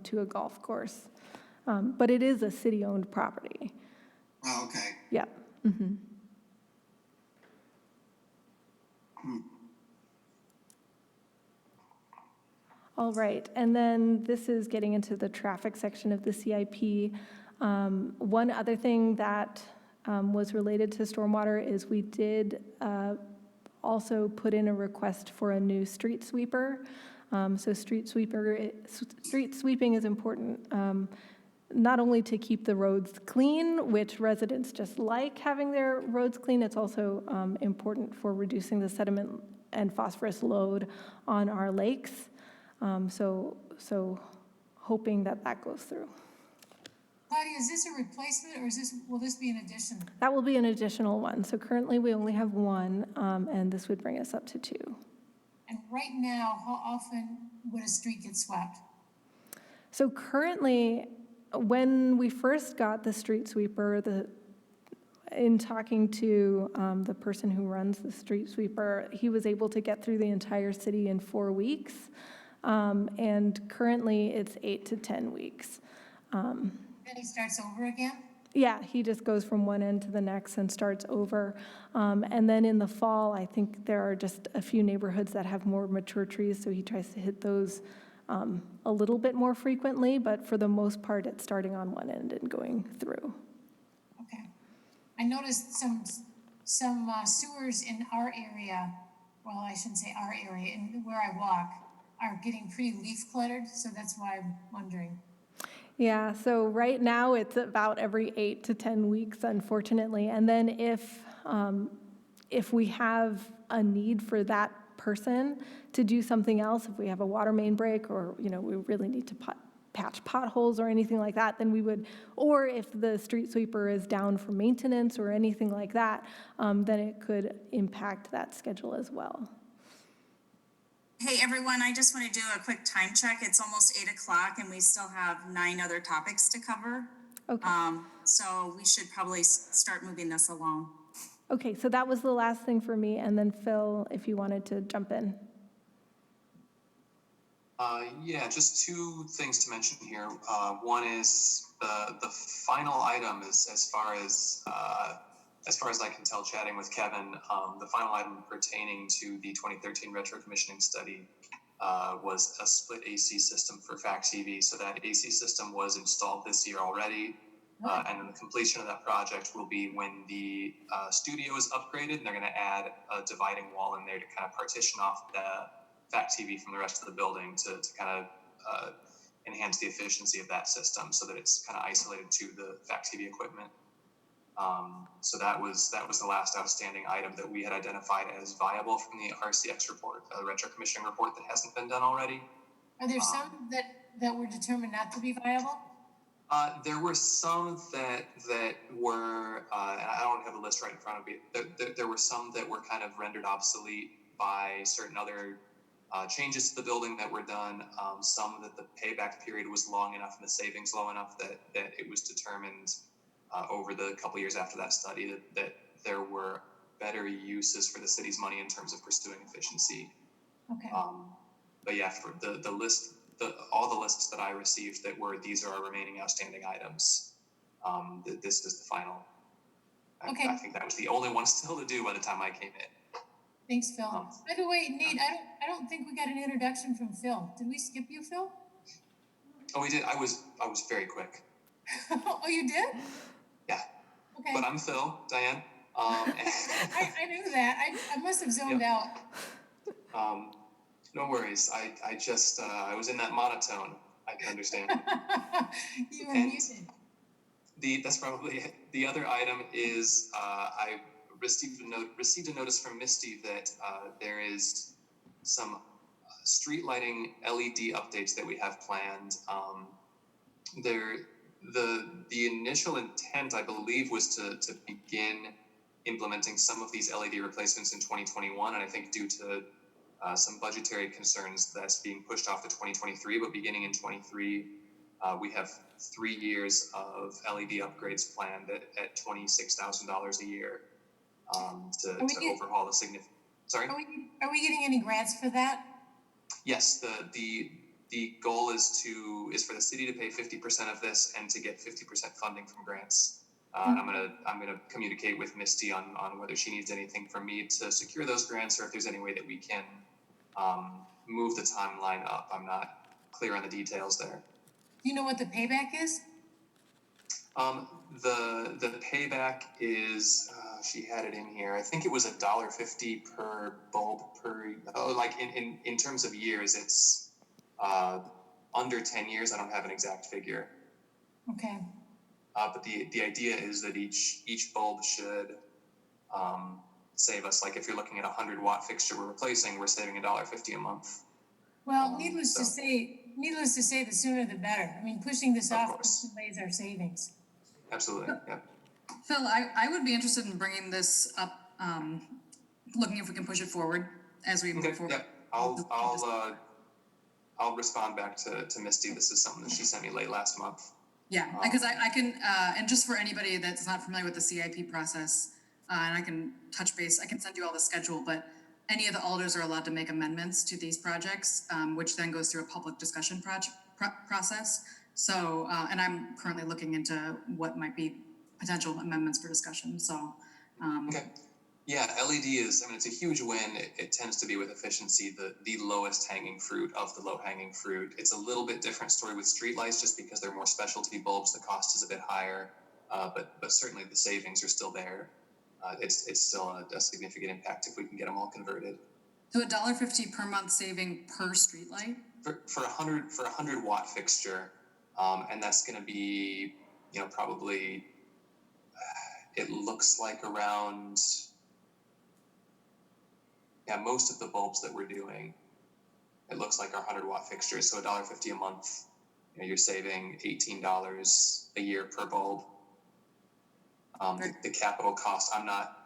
to a golf course. But it is a city-owned property. Oh, okay. Yeah. Mm-hmm. All right, and then this is getting into the traffic section of the CIP. One other thing that was related to stormwater is we did also put in a request for a new street sweeper. So street sweeping is important, not only to keep the roads clean, which residents just like having their roads clean, it's also important for reducing the sediment and phosphorus load on our lakes. So hoping that goes through. Claudia, is this a replacement or will this be an addition? That will be an additional one. So currently we only have one, and this would bring us up to 2. And right now, how often would a street get swept? So currently, when we first got the street sweeper, in talking to the person who runs the street sweeper, he was able to get through the entire city in 4 weeks. And currently it's 8 to 10 weeks. Then he starts over again? Yeah, he just goes from one end to the next and starts over. And then in the fall, I think there are just a few neighborhoods that have more mature trees, so he tries to hit those a little bit more frequently, but for the most part, it's starting on one end and going through. Okay. I noticed some sewers in our area, well, I shouldn't say our area, in where I walk, are getting pretty leaf cluttered, so that's why I'm wondering. Yeah, so right now it's about every 8 to 10 weeks, unfortunately. And then if we have a need for that person to do something else, if we have a water main break or, we really need to patch potholes or anything like that, then we would, or if the street sweeper is down for maintenance or anything like that, then it could impact that schedule as well. Hey, everyone, I just want to do a quick time check. It's almost 8 o'clock and we still have 9 other topics to cover. Okay. So we should probably start moving this along. Okay, so that was the last thing for me, and then Phil, if you wanted to jump in. Yeah, just two things to mention here. One is the final item is as far as I can tell, chatting with Kevin, the final item pertaining to the 2013 retro commissioning study was a split AC system for FACT TV. So that AC system was installed this year already. And then the completion of that project will be when the studio is upgraded, and they're going to add a dividing wall in there to kind of partition off the FACT TV from the rest of the building to kind of enhance the efficiency of that system so that it's kind of isolated to the FACT TV equipment. So that was the last outstanding item that we had identified as viable from the RCX report, the retro commissioning report that hasn't been done already. Are there some that were determined not to be viable? There were some that were, and I don't have a list right in front of me. There were some that were kind of rendered obsolete by certain other changes to the building that were done. Some that the payback period was long enough and the savings low enough that it was determined over the couple years after that study that there were better uses for the city's money in terms of pursuing efficiency. Okay. But yeah, for the list. All the lists that I received that were, these are our remaining outstanding items. This is the final. Okay. I think that was the only one still to do by the time I came in. Thanks, Phil. By the way, Nate, I don't think we got an introduction from Phil. Did we skip you, Phil? Oh, we did. I was very quick. Oh, you did? Yeah. Okay. But I'm Phil, Diane. I knew that. I must have zoned out. No worries. I just I was in that monotone. I can understand. You were muted. That's probably it. The other item is I received a notice from Misty that there is some street lighting LED updates that we have planned. The initial intent, I believe, was to begin implementing some of these LED replacements in 2021, and I think due to some budgetary concerns, that's being pushed off to 2023, but beginning in 23, we have 3 years of LED upgrades planned at $26,000 a year to overhaul the significant. Sorry? Are we getting any grants for that? Yes, the goal is for the city to pay 50% of this and to get 50% funding from grants. And I'm gonna communicate with Misty on whether she needs anything from me to secure those grants, or if there's any way that we can move the timeline up. I'm not clear on the details there. Do you know what the payback is? The payback is she had it in here. I think it was $1.50 per bulb per. Like in terms of years, it's under 10 years. I don't have an exact figure. Okay. But the idea is that each bulb should save us, like if you're looking at a 100-watt fixture we're replacing, we're saving $1.50 a month. Well, needless to say, the sooner the better. I mean, pushing this off delays our savings. Absolutely, yeah. Phil, I would be interested in bringing this up, looking if we can push it forward as we move forward. Yeah, I'll respond back to Misty. This is something that she sent me late last month. Yeah, because I can, and just for anybody that's not familiar with the CIP process, and I can touch base, I can send you all the schedule, but any of the alders are allowed to make amendments to these projects, which then goes through a public discussion process. So, and I'm currently looking into what might be potential amendments for discussion, so. Okay. Yeah, LED is, I mean, it's a huge win. It tends to be with efficiency, the lowest hanging fruit of the low hanging fruit. It's a little bit different story with streetlights just because they're more specialty bulbs. The cost is a bit higher, but certainly the savings are still there. It's still a significant impact if we can get them all converted. So $1.50 per month saving per streetlight? For a 100-watt fixture, and that's going to be, probably, it looks like around. Yeah, most of the bulbs that we're doing, it looks like our 100-watt fixtures, so $1.50 a month you're saving $18 a year per bulb. The capital cost, I'm not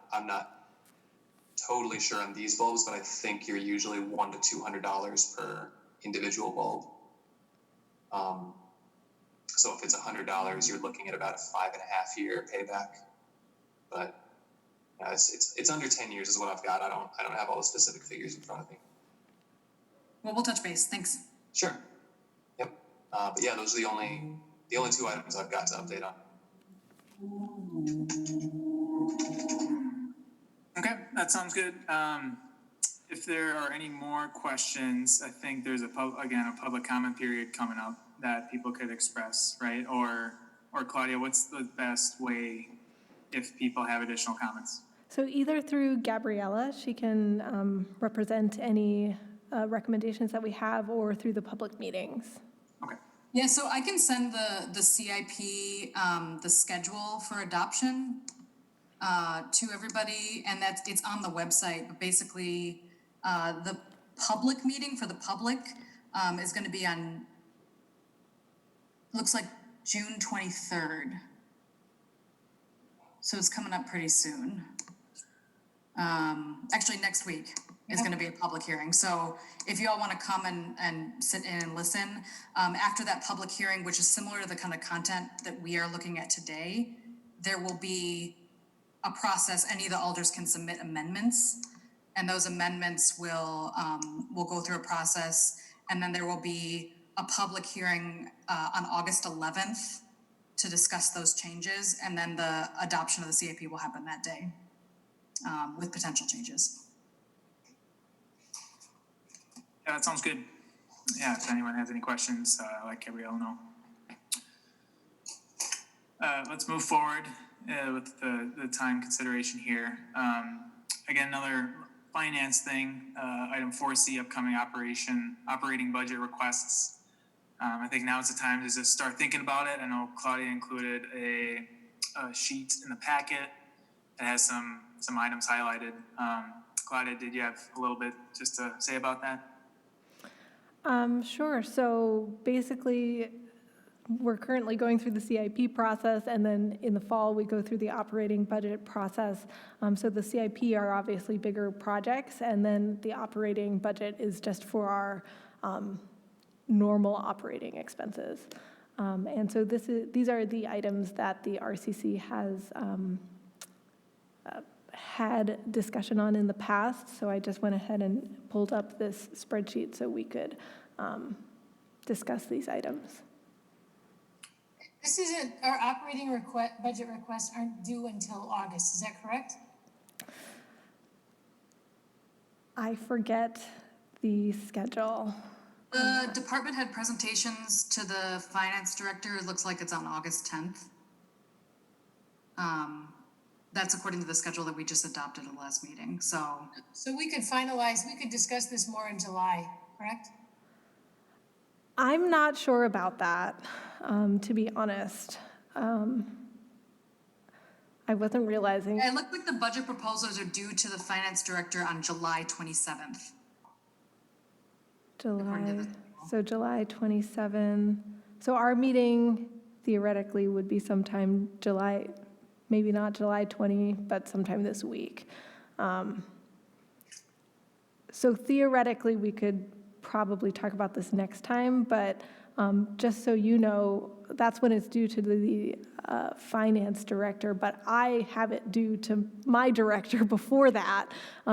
totally sure on these bulbs, but I think you're usually $100 to $200 per individual bulb. So if it's $100, you're looking at about a 5.5-year payback. But it's under 10 years is what I've got. I don't have all the specific figures in front of me. Well, we'll touch base. Thanks. Sure. Yep. But yeah, those are the only 2 items I've got to update on. Okay, that sounds good. If there are any more questions, I think there's a public comment period coming up that people could express, right? Or Claudia, what's the best way if people have additional comments? So either through Gabriella, she can represent any recommendations that we have, or through the public meetings. Okay. Yeah, so I can send the CIP, the schedule for adoption to everybody, and it's on the website. But basically, the public meeting for the public is going to be on, looks like June 23rd. So it's coming up pretty soon. Actually, next week is going to be a public hearing. So if you all want to come and sit in and listen, after that public hearing, which is similar to the kind of content that we are looking at today, there will be a process. Any of the alders can submit amendments, and those amendments will go through a process, and then there will be a public hearing on August 11th to discuss those changes, and then the adoption of the CIP will happen that day with potential changes. Yeah, that sounds good. Yeah, if anyone has any questions, let Gabriel know. Let's move forward with the time consideration here. Again, another finance thing, item 4C, upcoming operating budget requests. I think now is the time to just start thinking about it. I know Claudia included a sheet in the packet that has some items highlighted. Claudia, did you have a little bit just to say about that? Sure. So basically, we're currently going through the CIP process, and then in the fall, we go through the operating budget process. So the CIP are obviously bigger projects, and then the operating budget is just for our normal operating expenses. And so these are the items that the RCC has had discussion on in the past. So I just went ahead and pulled up this spreadsheet so we could discuss these items. This isn't, our operating budget requests aren't due until August, is that correct? I forget the schedule. The department head presentations to the finance director, it looks like it's on August 10th. That's according to the schedule that we just adopted at the last meeting, so. So we could discuss this more in July, correct? I'm not sure about that, to be honest. I wasn't realizing. It looked like the budget proposals are due to the finance director on July 27th. July 27. So our meeting theoretically would be sometime July, maybe not July 20, but sometime this week. So theoretically, we could probably talk about this next time, but just so you know, that's when it's due to the finance director, but I have it due to my director before that.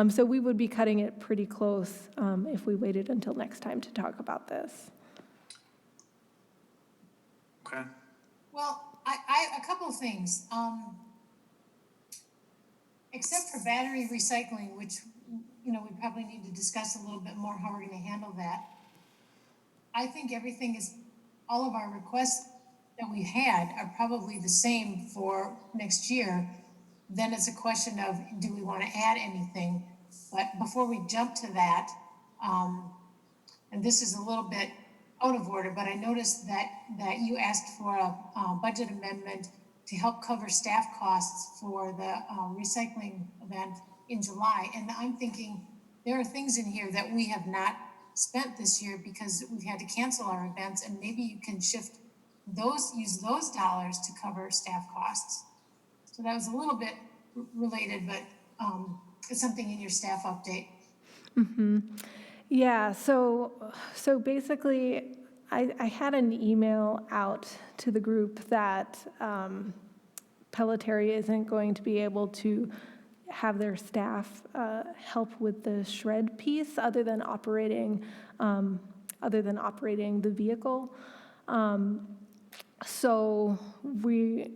So we would be cutting it pretty close if we waited until next time to talk about this. Okay. Well, a couple of things. Except for battery recycling, which, we probably need to discuss a little bit more how we're going to handle that. I think all of our requests that we had are probably the same for next year. Then it's a question of, do we want to add anything? But before we jump to that, and this is a little bit out of order, but I noticed that you asked for a budget amendment to help cover staff costs for the recycling event in July. And I'm thinking there are things in here that we have not spent this year because we've had to cancel our events, and maybe you can use those dollars to cover staff costs. So that was a little bit related, but it's something in your staff update. Yeah, so basically, I had an email out to the group that Pelletary isn't going to be able to have their staff help with the shred piece other than operating the vehicle. So we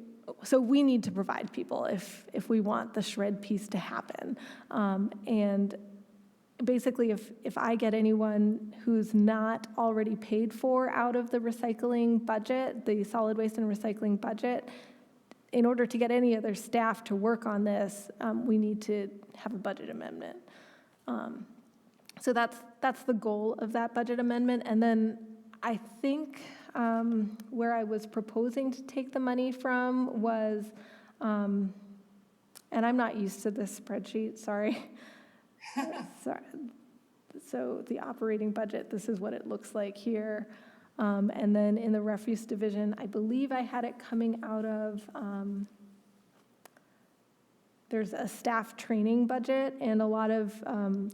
need to provide people if we want the shred piece to happen. And basically, if I get anyone who's not already paid for out of the recycling budget, the solid waste and recycling budget, in order to get any other staff to work on this, we need to have a budget amendment. So that's the goal of that budget amendment. And then I think where I was proposing to take the money from was, and I'm not used to this spreadsheet, sorry. Sorry. So the operating budget, this is what it looks like here. And then in the refuse division, I believe I had it coming out of, there's a staff training budget, and a lot of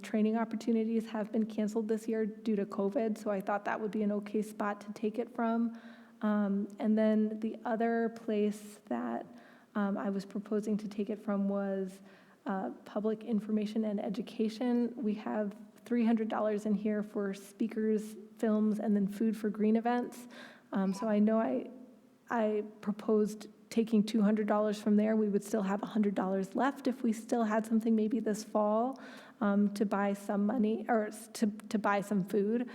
training opportunities have been canceled this year due to COVID, so I thought that would be an okay spot to take it from. And then the other place that I was proposing to take it from was public information and education. We have $300 in here for speakers, films, and then food for green events. So I know I proposed taking $200 from there. We would still have $100 left if we still had something maybe this fall to buy some money or to buy some food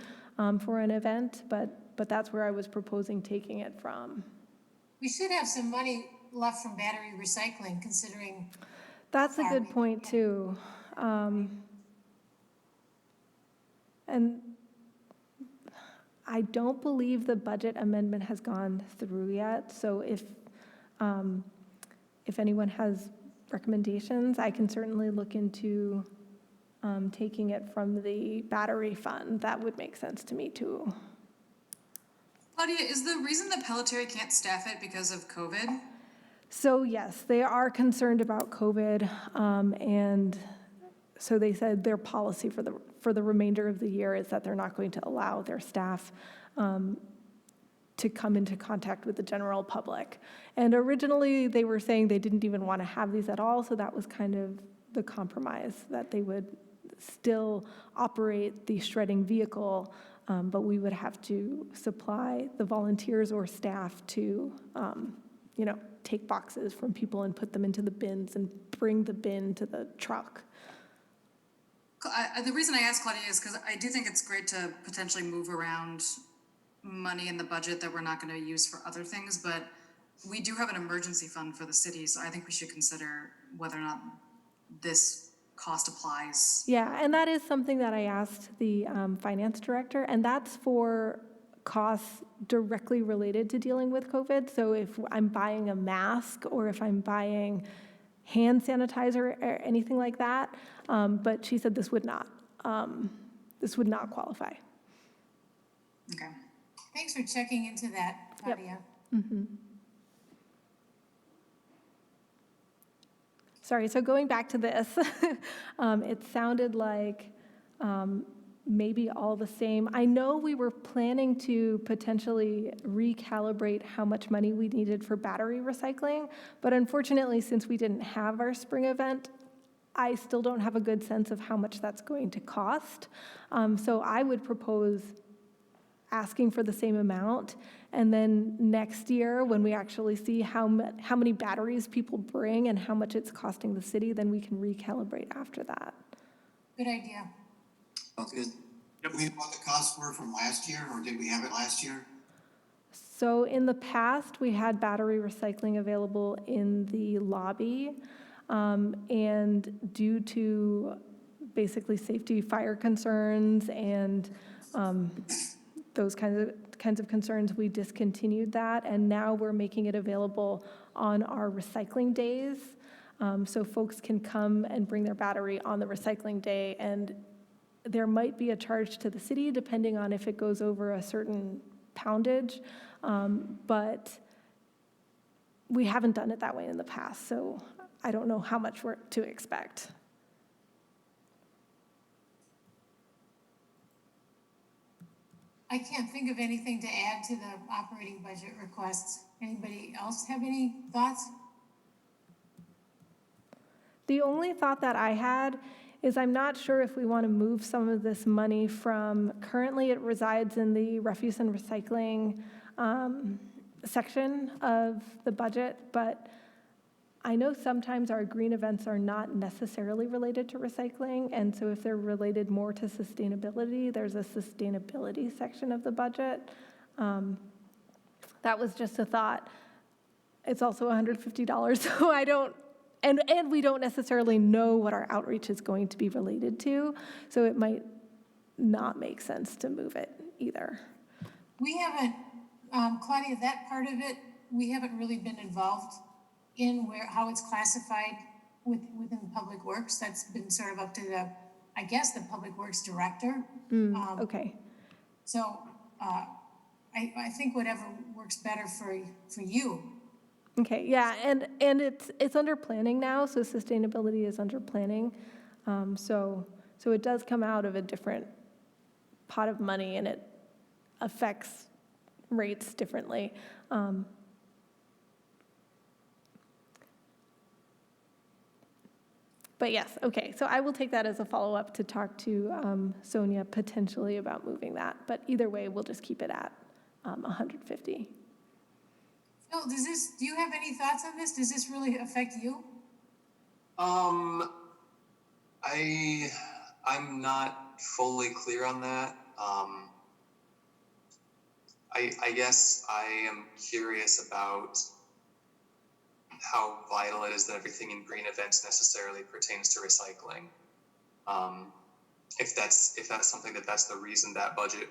for an event. But that's where I was proposing taking it from. We should have some money left from battery recycling, considering. That's a good point too. And I don't believe the budget amendment has gone through yet. So if anyone has recommendations, I can certainly look into taking it from the battery fund. That would make sense to me too. Claudia, is the reason that Pelletary can't staff it because of COVID? So yes, they are concerned about COVID, and so they said their policy for the remainder of the year is that they're not going to allow their staff to come into contact with the general public. And originally they were saying they didn't even want to have these at all, so that was kind of the compromise, that they would still operate the shredding vehicle, but we would have to supply the volunteers or staff to, take boxes from people and put them into the bins and bring the bin to the truck. The reason I asked, Claudia, is because I do think it's great to potentially move around money in the budget that we're not going to use for other things, but we do have an emergency fund for the city, so I think we should consider whether or not this cost applies. Yeah, and that is something that I asked the finance director, and that's for costs directly related to dealing with COVID. So if I'm buying a mask or if I'm buying hand sanitizer or anything like that, but she said this would not qualify. Okay. Thanks for checking into that, Claudia. Yep. Mm-hmm. Sorry, so going back to this, it sounded like maybe all the same. I know we were planning to potentially recalibrate how much money we needed for battery recycling, but unfortunately, since we didn't have our spring event, I still don't have a good sense of how much that's going to cost. So I would propose asking for the same amount, and then next year, when we actually see how many batteries people bring and how much it's costing the city, then we can recalibrate after that. Good idea. Sounds good. Do we know what the costs were from last year, or did we have it last year? So in the past, we had battery recycling available in the lobby, and due to basically safety fire concerns and those kinds of concerns, we discontinued that, and now we're making it available on our recycling days. So folks can come and bring their battery on the recycling day, and there might be a charge to the city depending on if it goes over a certain poundage, but we haven't done it that way in the past, so I don't know how much we're to expect. I can't think of anything to add to the operating budget requests. Anybody else have any thoughts? The only thought that I had is I'm not sure if we want to move some of this money from, currently it resides in the refuse and recycling section of the budget, but I know sometimes our green events are not necessarily related to recycling, and so if they're related more to sustainability, there's a sustainability section of the budget. That was just a thought. It's also $150, so I don't, and we don't necessarily know what our outreach is going to be related to, so it might not make sense to move it either. We haven't, Claudia, that part of it, we haven't really been involved in how it's classified within Public Works. That's been sort of up to I guess, the Public Works Director. Okay. So I think whatever works better for you. Okay, yeah, and it's under planning now, so sustainability is under planning. So it does come out of a different pot of money, and it affects rates differently. But yes, okay, so I will take that as a follow-up to talk to Sonia potentially about moving that. But either way, we'll just keep it at 150. Phil, do you have any thoughts on this? Does this really affect you? I'm not fully clear on that. I guess I am curious about how vital it is that everything in green events necessarily pertains to recycling. If that's something that's the reason that budget,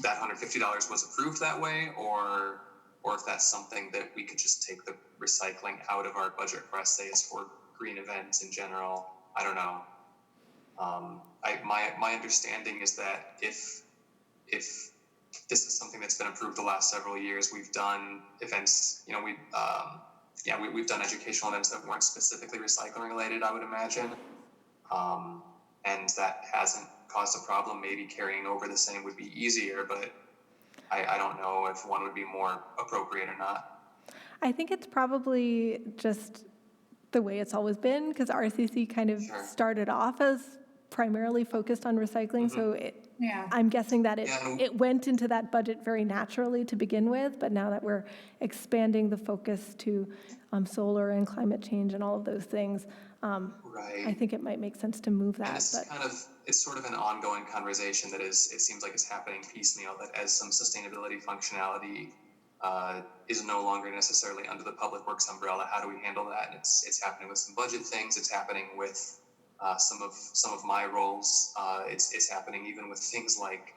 that $150 was approved that way, or if that's something that we could just take the recycling out of our budget request, say it's for green events in general. I don't know. My understanding is that if this is something that's been approved the last several years, we've done events, we've done educational events that weren't specifically recycling related, I would imagine. And that hasn't caused a problem. Maybe carrying over the same would be easier, but I don't know if one would be more appropriate or not. I think it's probably just the way it's always been, because RCC kind of started off as primarily focused on recycling, so I'm guessing that it went into that budget very naturally to begin with, but now that we're expanding the focus to solar and climate change and all of those things, I think it might make sense to move that. And it's sort of an ongoing conversation that it seems like it's happening piecemeal, that as some sustainability functionality is no longer necessarily under the Public Works umbrella, how do we handle that? And it's happening with some budget things. It's happening with some of my roles. It's happening even with things like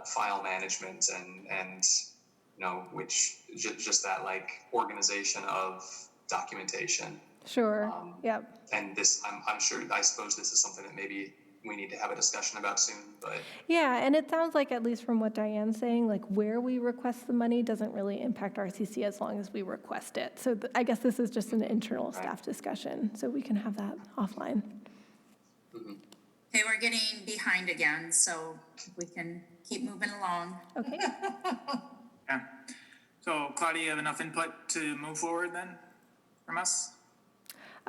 file management and which just that like organization of documentation. Sure. Yep. And this, I suppose this is something that maybe we need to have a discussion about soon, but. Yeah, and it sounds like, at least from what Diane's saying, like where we request the money doesn't really impact RCC as long as we request it. So I guess this is just an internal staff discussion, so we can have that offline. Mm-hmm. Okay, we're getting behind again, so we can keep moving along. Okay. Yeah. So Claudia, you have enough input to move forward then from us?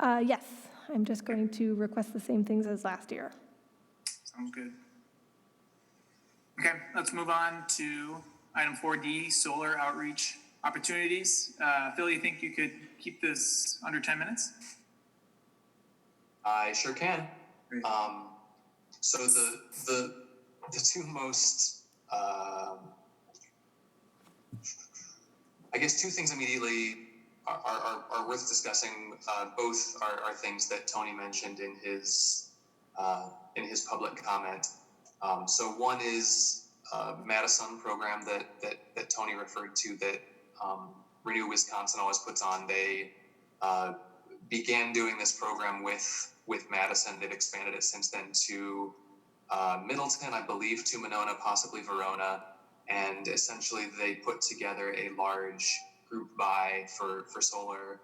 Yes, I'm just going to request the same things as last year. Sounds good. Okay, let's move on to item 4D, solar outreach opportunities. Phil, you think you could keep this under 10 minutes? I sure can. Great. So the two most, I guess two things immediately are worth discussing. Both are things that Tony mentioned in his public comment. So one is Madison program that Tony referred to that Renew Wisconsin always puts on. They began doing this program with with Madison. They've expanded it since then to Middleton, I believe, to Monona, possibly Verona. And essentially they put together a large group buy for solar,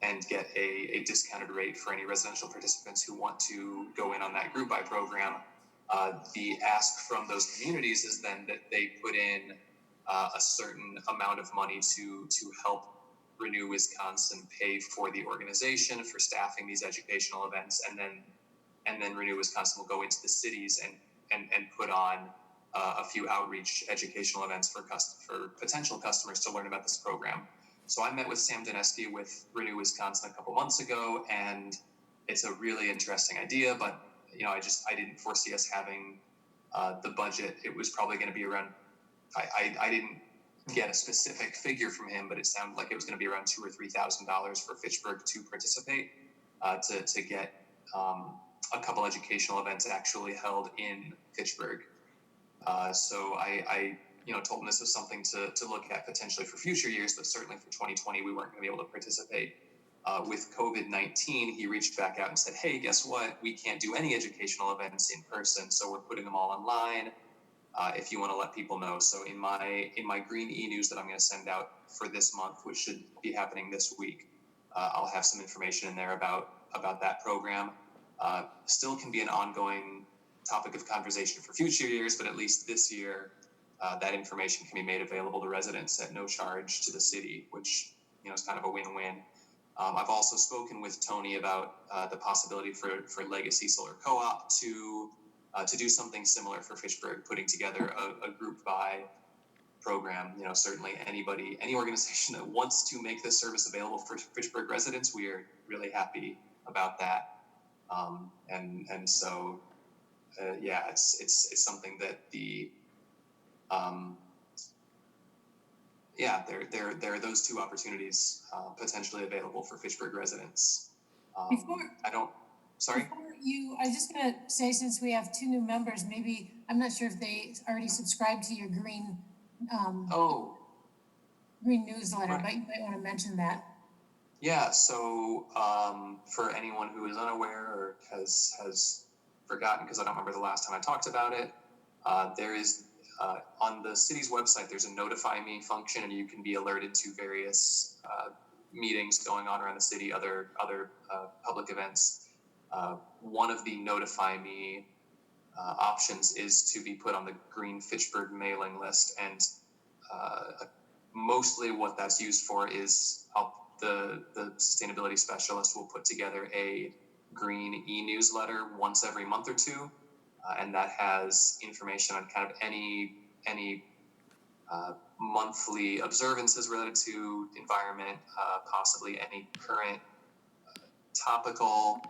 and get a discounted rate for any residential participants who want to go in on that group buy program. The ask from those communities is then that they put in a certain amount of money to help Renew Wisconsin pay for the organization, for staffing these educational events, and then Renew Wisconsin will go into the cities and put on a few outreach educational events for potential customers to learn about this program. So I met with Sam Dineski with Renew Wisconsin a couple months ago, and it's a really interesting idea, but I didn't foresee us having the budget. It was probably going to be around, I didn't get a specific figure from him, but it sounded like it was going to be around $2,000 or $3,000 for Fitchburg to participate, to get a couple educational events actually held in Fitchburg. So I told him this was something to look at potentially for future years, but certainly for 2020, we weren't going to be able to participate. With COVID-19, he reached back out and said, hey, guess what? We can't do any educational events in person, so we're putting them all online. If you want to let people know. So in my green e-news that I'm going to send out for this month, which should be happening this week, I'll have some information in there about that program. Still can be an ongoing topic of conversation for future years, but at least this year, that information can be made available to residents at no charge to the city, which is kind of a win-win. I've also spoken with Tony about the possibility for Legacy Solar Co-op to do something similar for Fitchburg, putting together a group buy program. Certainly any organization that wants to make this service available for Fitchburg residents, we are really happy about that. And so, it's something that there are those two opportunities potentially available for Fitchburg residents. I was just going to say, since we have two new members, maybe, I'm not sure if they already subscribed to your green newsletter, right. but you might want to mention that. Yeah, so for anyone who is unaware or has forgotten, because I don't remember the last time I talked about it, there is on the city's website, there's a notify me function, and you can be alerted to various meetings going on around the city, other public events. One of the notify me options is to be put on the Green Fitchburg mailing list, and mostly what that's used for is the sustainability specialist will put together a green e-newsletter once every month or two, and that has information on kind of any monthly observances related to environment, possibly any current topical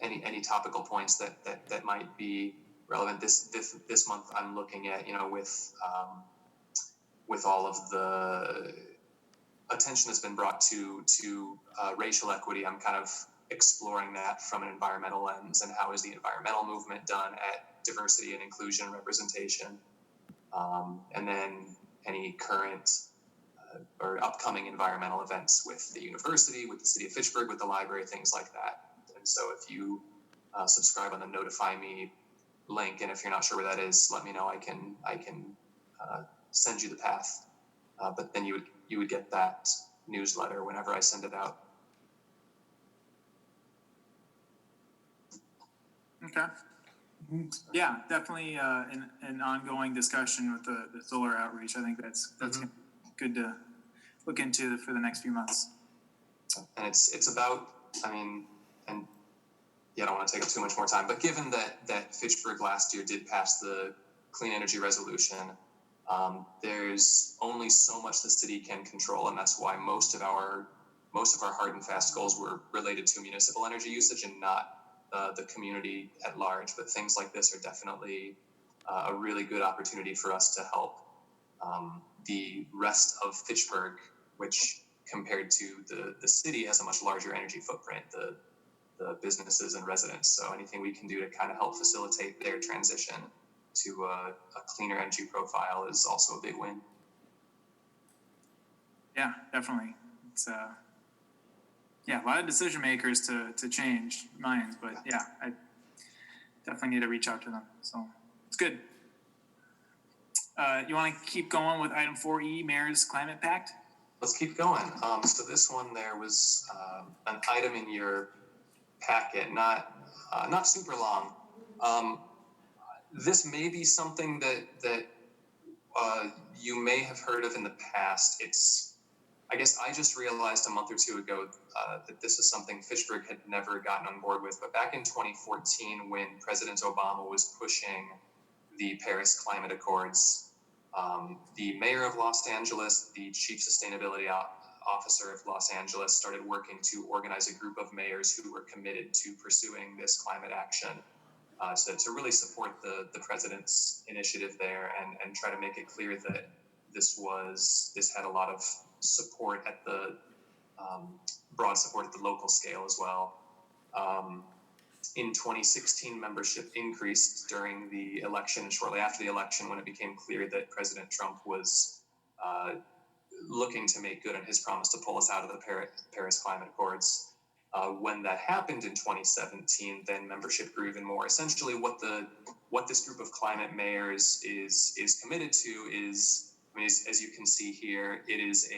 any topical points that might be relevant. This month I'm looking at, with all of the attention that's been brought to racial equity, I'm kind of exploring that from an environmental lens, and how is the environmental movement done at diversity and inclusion and representation, and then any current or upcoming environmental events with the university, with the city of Fitchburg, with the library, things like that. And so if you subscribe on the notify me link, and if you're not sure where that is, let me know. I can send you the path, but then you would get that newsletter whenever I send it out. Okay. Yeah, definitely an ongoing discussion with the solar outreach. I think that's good to look into for the next few months. And it's about, I don't want to take up too much more time, but given that Fitchburg last year did pass the clean energy resolution, there's only so much the city can control, and that's why most of our hard and fast goals were related to municipal energy usage and not the community at large. But things like this are definitely a really good opportunity for us to help the rest of Fitchburg, which compared to the city has a much larger energy footprint, the businesses and residents. So anything we can do to kind of help facilitate their transition to a cleaner energy profile is also a big win. Yeah, definitely. It's yeah, a lot of decision makers to change minds, but yeah, I definitely need to reach out to them. So it's good. You want to keep going with item 4E, Mayor's Climate Pact? Let's keep going. So this one, there was an item in your packet, not super long. This may be something that you may have heard of in the past. I guess I just realized a month or two ago that this is something Fitchburg had never gotten on board with. But back in 2014, when President Obama was pushing the Paris Climate Accords, the mayor of Los Angeles, the chief sustainability officer of Los Angeles, started working to organize a group of mayors who were committed to pursuing this climate action. To really support the president's initiative there and try to make it clear that this had a lot of support at the broad support at the local scale as well. In 2016, membership increased during the election and shortly after the election when it became clear that President Trump was looking to make good on his promise to pull us out of the Paris Climate Accords. When that happened in 2017, then membership grew even more. Essentially, what this group of climate mayors is committed to is, I mean, as you can see here, it is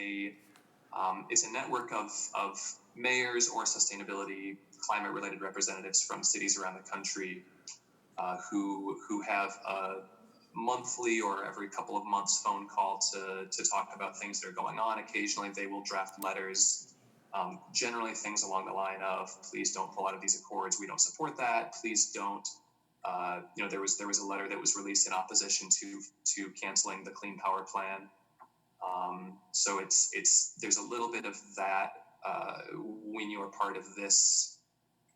it's a network of mayors or sustainability climate-related representatives from cities around the country who have a monthly or every couple of months phone call to talk about things that are going on. Occasionally, they will draft letters. Generally things along the line of, please don't pull out of these accords. We don't support that. Please don't. There was a letter that was released in opposition to canceling the Clean Power Plan. So there's a little bit of that. When you are part of this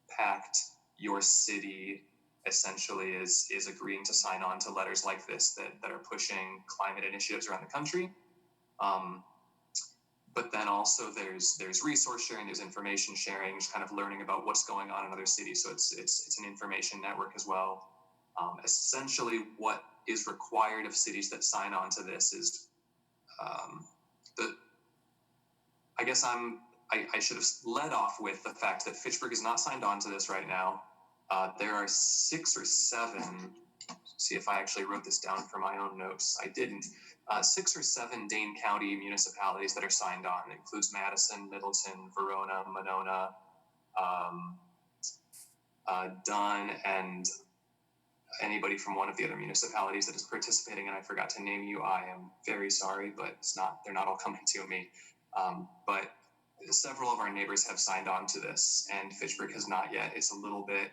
pact, your city essentially is agreeing to sign on to letters like this that are pushing climate initiatives around the country. But then also there's resource sharing, there's information sharing, just kind of learning about what's going on in other cities. So it's an information network as well. Essentially, what is required of cities that sign on to this is I guess I should have led off with the fact that Fitchburg is not signed on to this right now. There are 6 or 7. See if I actually wrote this down for my own notes. I didn't. 6 or 7 Dane County municipalities that are signed on. It includes Madison, Middleton, Verona, Monona, Dunn, and anybody from one of the other municipalities that is participating. And I forgot to name you. I am very sorry, but they're not all coming to me. But several of our neighbors have signed on to this, and Fitchburg has not yet. It's a little bit,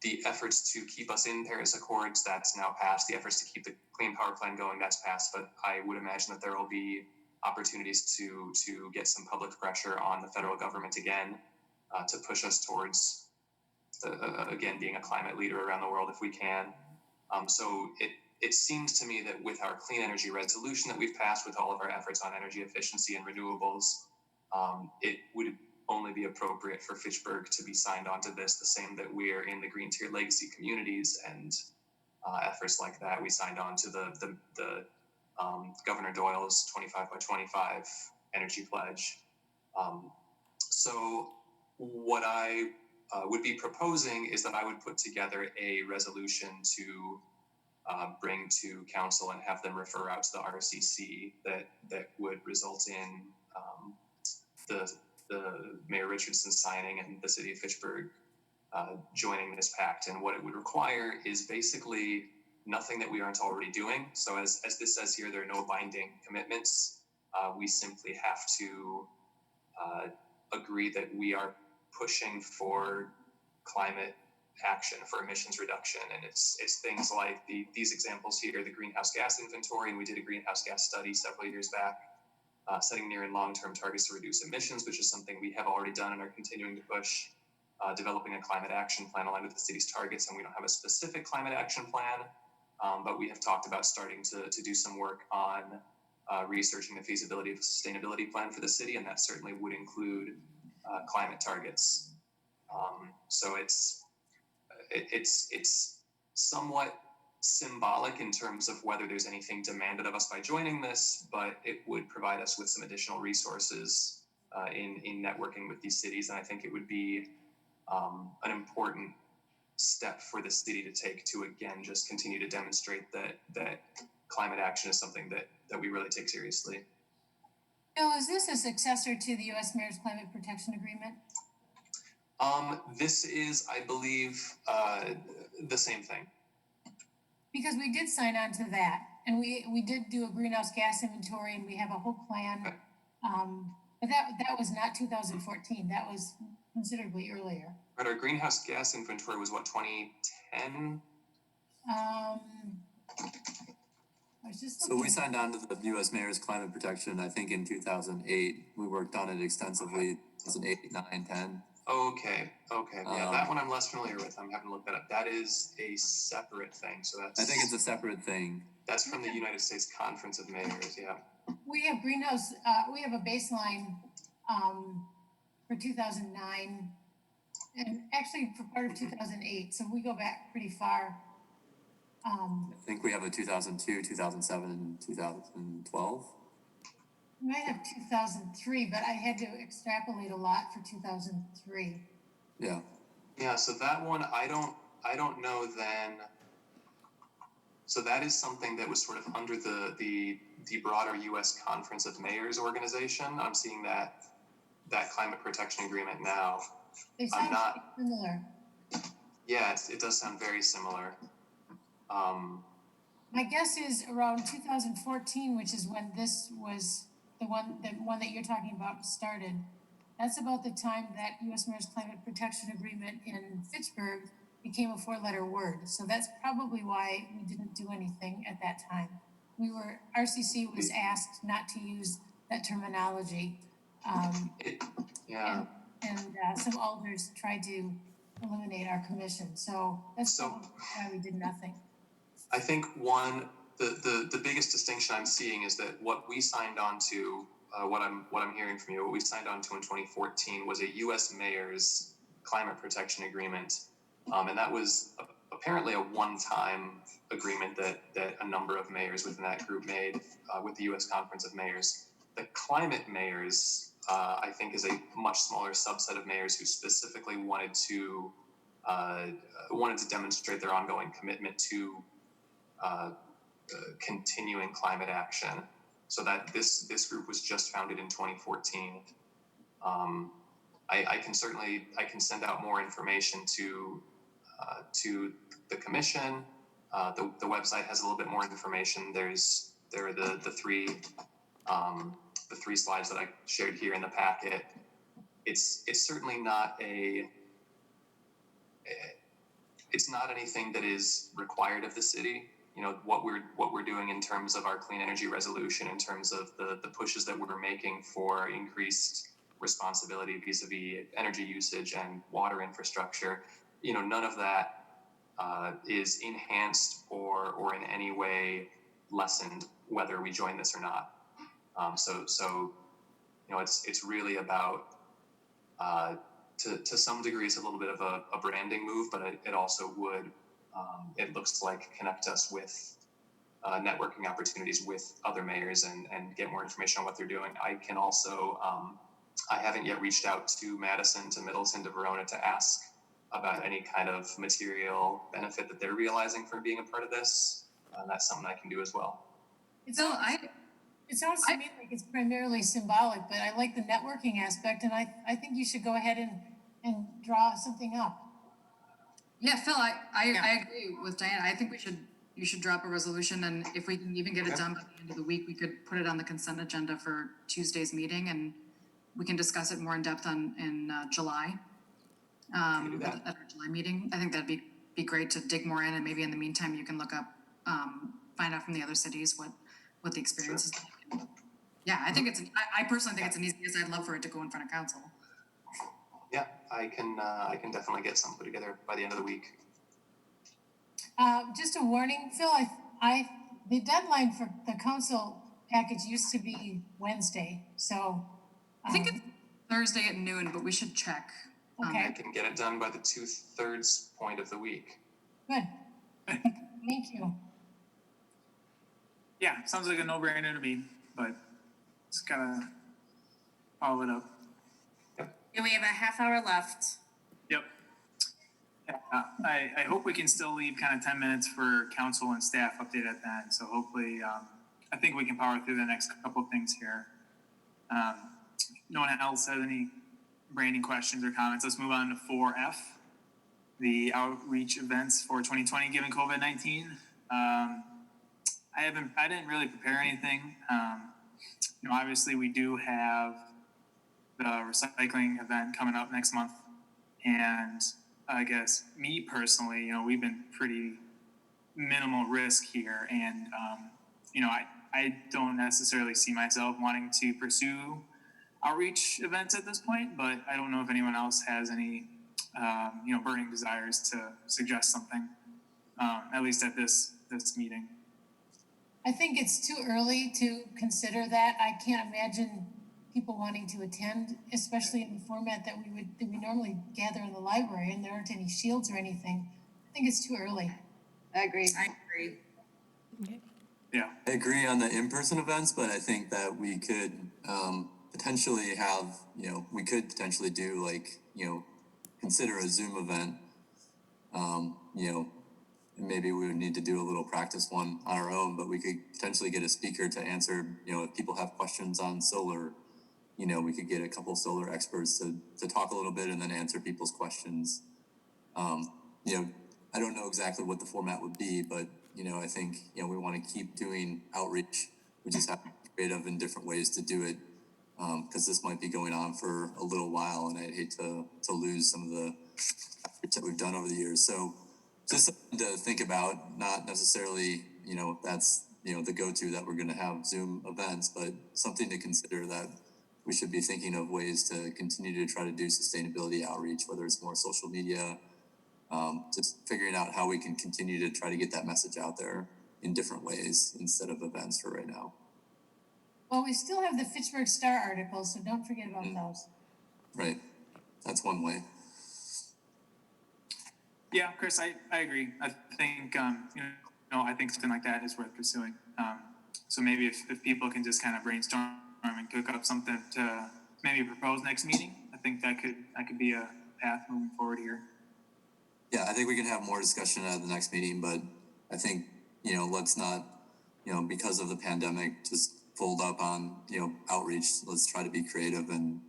the efforts to keep us in Paris Accords, that's now passed. The efforts to keep the Clean Power Plan going, that's passed. But I would imagine that there will be opportunities to get some public pressure on the federal government again, to push us towards, again, being a climate leader around the world if we can. So it seems to me that with our clean energy resolution that we've passed, with all of our efforts on energy efficiency and renewables, it would only be appropriate for Fitchburg to be signed onto this, the same that we're in the Green Tier Legacy communities and efforts like that. We signed on to the Governor Doyle's 25 by 25 energy pledge. So what I would be proposing is that I would put together a resolution to bring to council and have them refer out to the RCC that would result in the Mayor Richardson signing and the city of Fitchburg joining this pact. And what it would require is basically nothing that we aren't already doing. So as this says here, there are no binding commitments. We simply have to agree that we are pushing for climate action, for emissions reduction. And it's things like these examples here, the greenhouse gas inventory, and we did a greenhouse gas study several years back, setting near and long-term targets to reduce emissions, which is something we have already done and are continuing to push, developing a climate action plan aligned with the city's targets. And we don't have a specific climate action plan, but we have talked about starting to do some work on researching the feasibility of a sustainability plan for the city, and that certainly would include climate targets. So it's somewhat symbolic in terms of whether there's anything demanded of us by joining this, but it would provide us with some additional resources in networking with these cities. And I think it would be an important step for the city to take to, again, just continue to demonstrate that climate action is something that we really take seriously. Bill, is this a successor to the U.S. Mayor's Climate Protection Agreement? This is, I believe, the same thing. Because we did sign on to that, and we did do a greenhouse gas inventory, and we have a whole plan. But that was not 2014. That was considerably earlier. But our greenhouse gas inventory was what, 2010? I was just So we signed on to the U.S. Mayor's Climate Protection, I think in 2008. We worked on it extensively, 2008, 9, 10. Okay. Yeah, that one I'm less familiar with. I'm having to look that up. That is a separate thing. So that's. I think it's a separate thing. That's from the United States Conference of Mayors. Yeah. We have we have a baseline for 2009, and actually for part of 2008. So we go back pretty far. I think we have a 2002, 2007, and 2012. We might have 2003, but I had to extrapolate a lot for 2003. Yeah. Yeah. So that one, I don't know then. So that is something that was sort of under the broader U.S. Conference of Mayors organization. I'm seeing that climate protection agreement now. They sound similar. Yeah, it does sound very similar. My guess is around 2014, which is when this was the one that you're talking about started. That's about the time that U.S. Mayor's Climate Protection Agreement in Fitchburg became a 4-letter word. So that's probably why we didn't do anything at that time. RCC was asked not to use that terminology. Yeah. And some alders tried to eliminate our commission. So that's probably why we did nothing. I think the biggest distinction I'm seeing is that what we signed on to, what I'm hearing from you, what we signed on to in 2014 was a U.S. Mayor's Climate Protection Agreement, and that was apparently a one-time agreement that a number of mayors within that group made with the U.S. Conference of Mayors. The climate mayors, I think, is a much smaller subset of mayors who specifically wanted to demonstrate their ongoing commitment to continuing climate action. So that this group was just founded in 2014. I can send out more information to the commission. The website has a little bit more information. There are the three slides that I shared here in the packet. It's certainly not it's not anything that is required of the city. You know, what we're doing in terms of our clean energy resolution, in terms of the pushes that we're making for increased responsibility vis-a-vis energy usage and water infrastructure, you know, none of that is enhanced or in any way lessened whether we join this or not. So you know, it's really about to some degree it's a little bit of a branding move, but it also would it looks like connect us with networking opportunities with other mayors and get more information on what they're doing. I can also I haven't yet reached out to Madison, to Middleton, to Verona to ask about any kind of material benefit that they're realizing from being a part of this. That's something I can do as well. It sounds to me like it's primarily symbolic, but I like the networking aspect, and I think you should go ahead and draw something up. Yeah, Phil, I agree with Diane. I think you should drop a resolution, and if we can even get it done by the end of the week, we could put it on the consent agenda for Tuesday's meeting, and we can discuss it more in depth in July. At our July meeting. I think that'd be great to dig more in, and maybe in the meantime you can look up, find out from the other cities what the experience is like. Yeah, I think I personally think it's an easy yes. I'd love for it to go in front of council. Yeah, I can definitely get something put together by the end of the week. Just a warning, Phil, the deadline for the council package used to be Wednesday, so. I think it's Thursday at noon, but we should check. Okay. I can get it done by the 2/3 point of the week. Good. Thank you. Yeah, sounds like a no-brainer to me, but just gotta follow it up. And we have a half hour left. Yep. Yeah, I hope we can still leave kind of 10 minutes for council and staff update at that. So hopefully, I think we can power through the next couple of things here. No one else has any branding questions or comments. Let's move on to 4F, the outreach events for 2020 given COVID-19. I didn't really prepare anything. Obviously we do have the recycling event coming up next month. And I guess me personally, we've been pretty minimal risk here. And, I don't necessarily see myself wanting to pursue outreach events at this point, but I don't know if anyone else has any, burning desires to suggest something, at least at this meeting. I think it's too early to consider that. I can't imagine people wanting to attend, especially in the format that we normally gather in the library, and there aren't any shields or anything. I think it's too early. I agree. Okay. Yeah. I agree on the in-person events, but I think that we could potentially have, we could potentially do consider a Zoom event. Maybe we would need to do a little practice one on our own, but we could potentially get a speaker to answer, if people have questions on solar, we could get a couple solar experts to talk a little bit and then answer people's questions. I don't know exactly what the format would be, but, I think, we want to keep doing outreach. We just have to be creative in different ways to do it. Because this might be going on for a little while, and I'd hate to lose some of the efforts that we've done over the years. So just something to think about, not necessarily, that's, the go-to that we're going to have Zoom events, but something to consider that we should be thinking of ways to continue to try to do sustainability outreach, whether it's more social media, just figuring out how we can continue to try to get that message out there in different ways instead of events for right now. Well, we still have the Fitchburg Star articles, so don't forget about those. Right. That's one way. Yeah, Chris, I agree. I think, I think something like that is worth pursuing. So maybe if people can just kind of brainstorm and cook up something to maybe propose next meeting, I think that could be a path moving forward here. Yeah, I think we can have more discussion at the next meeting, but I think, let's not, because of the pandemic, just fold up on, outreach. Let's try to be creative and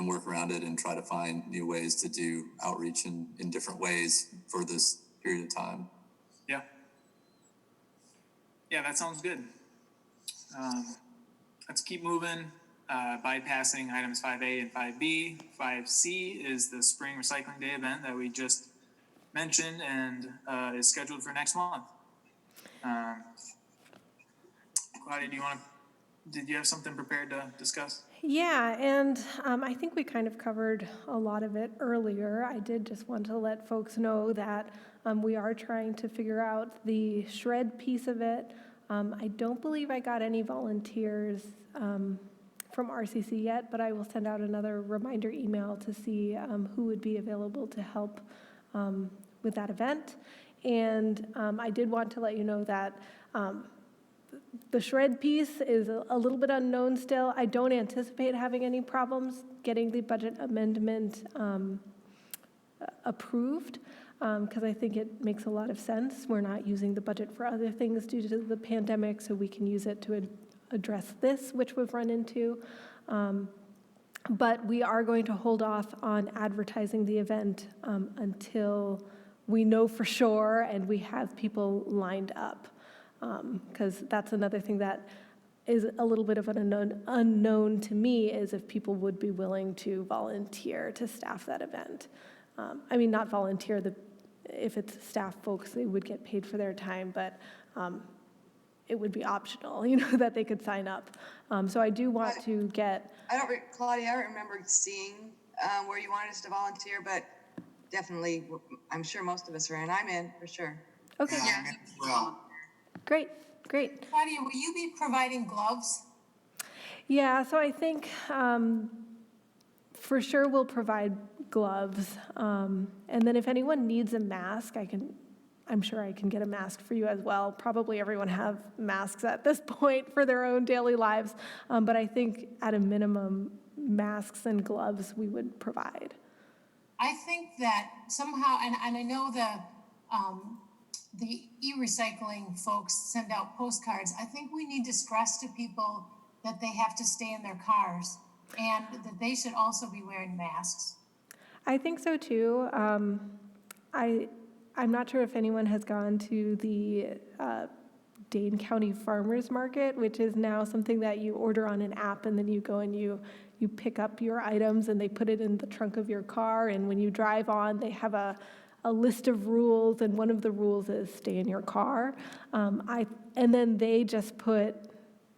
work around it and try to find new ways to do outreach in different ways for this period of time. Yeah. Yeah, that sounds good. Let's keep moving, bypassing items 5A and 5B. 5C is the Spring Recycling Day event that we just mentioned and is scheduled for next month. Claudia, did you have something prepared to discuss? Yeah, and I think we kind of covered a lot of it earlier. I did just want to let folks know that we are trying to figure out the shred piece of it. I don't believe I got any volunteers from RCC yet, but I will send out another reminder email to see who would be available to help with that event. And I did want to let you know that the shred piece is a little bit unknown still. I don't anticipate having any problems getting the budget amendment approved because I think it makes a lot of sense. We're not using the budget for other things due to the pandemic, so we can use it to address this, which we've run into. But we are going to hold off on advertising the event until we know for sure and we have people lined up. Because that's another thing that is a little bit of an unknown to me is if people would be willing to volunteer to staff that event. Not volunteer, if it's staff folks, they would get paid for their time, but it would be optional, that they could sign up. So I do want to get... Claudia, I don't remember seeing where you wanted us to volunteer, but definitely, I'm sure most of us are in. I'm in, for sure. Okay. Yeah, I'm in as well. Great. Claudia, will you be providing gloves? Yeah, so I think for sure we'll provide gloves. And then if anyone needs a mask, I can I'm sure I can get a mask for you as well. Probably everyone have masks at this point for their own daily lives. But I think at a minimum, masks and gloves we would provide. I think that somehow, and I know the e-recycling folks send out postcards. I think we need to stress to people that they have to stay in their cars and that they should also be wearing masks. I think so too. I'm not sure if anyone has gone to the Dane County Farmers Market, which is now something that you order on an app and then you go and you pick up your items and they put it in the trunk of your car. And when you drive on, they have a list of rules, and one of the rules is stay in your car. And then they just put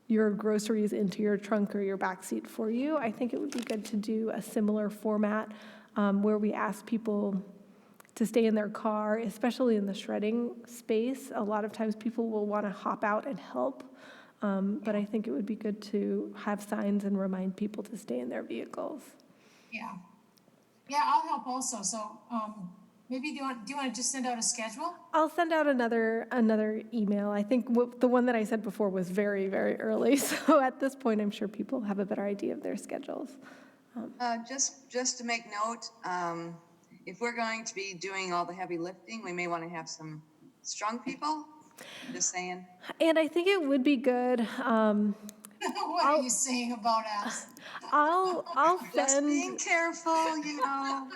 your groceries into your trunk or your back seat for you. I think it would be good to do a similar format where we ask people to stay in their car, especially in the shredding space. A lot of times people will want to hop out and help, but I think it would be good to have signs and remind people to stay in their vehicles. Yeah. Yeah, I'll help also. So maybe do you want to just send out a schedule? I'll send out another email. I think the one that I said before was very, very early. So at this point, I'm sure people have a better idea of their schedules. Just to make note, if we're going to be doing all the heavy lifting, we may want to have some strong people. Just saying. And I think it would be good. What are you saying about us? I'll Just send. being careful, you know.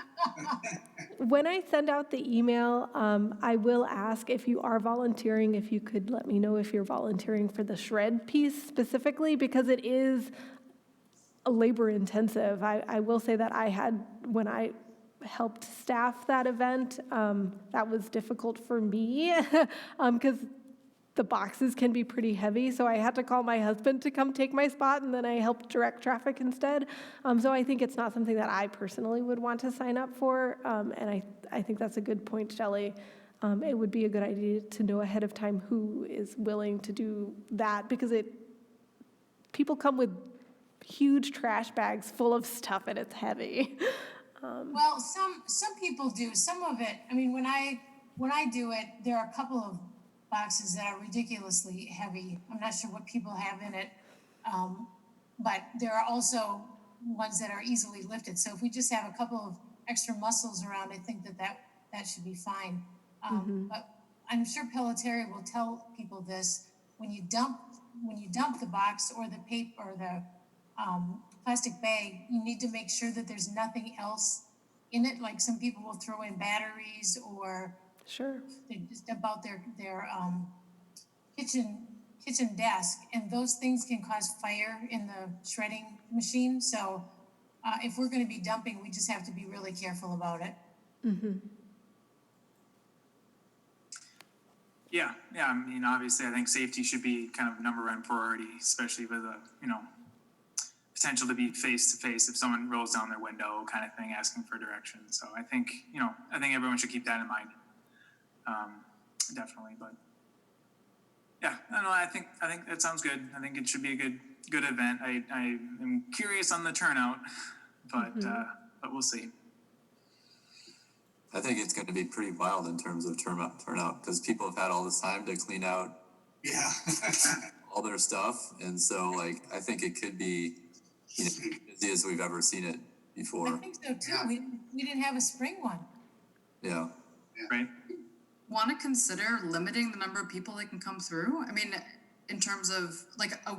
When I send out the email, I will ask if you are volunteering, if you could let me know if you're volunteering for the shred piece specifically, because it is labor intensive. I will say that when I helped staff that event, that was difficult for me because the boxes can be pretty heavy. So I had to call my husband to come take my spot, and then I helped direct traffic instead. So I think it's not something that I personally would want to sign up for. And I think that's a good point, Shelley. It would be a good idea to know ahead of time who is willing to do that, because people come with huge trash bags full of stuff and it's heavy. Well, some people do. Some of it, I mean, when I do it, there are a couple of boxes that are ridiculously heavy. I'm not sure what people have in it. But there are also ones that are easily lifted. So if we just have a couple of extra muscles around, I think that should be fine. But I'm sure Pelletieri will tell people this: when you dump the box or the paper or the plastic bag, you need to make sure that there's nothing else in it. Like some people will throw in batteries, or Sure. they just dump out their kitchen desk, and those things can cause fire in the shredding machine. So if we're going to be dumping, we just have to be really careful about it. Yeah. I mean, obviously, I think safety should be kind of number one priority, especially with a potential to be face to face if someone rolls down their window, kind of thing, asking for directions. So I think everyone should keep that in mind. Definitely, but yeah, I think that sounds good. I think it should be a good event. I am curious on the turnout, but we'll see. I think it's going to be pretty wild in terms of turnout because people have had all this time to clean out all their stuff, and so I think it could be busy as we've ever seen it before. I think so too. We didn't have a spring one. Yeah. Right. Want to consider limiting the number of people that can come through? I mean, in terms of a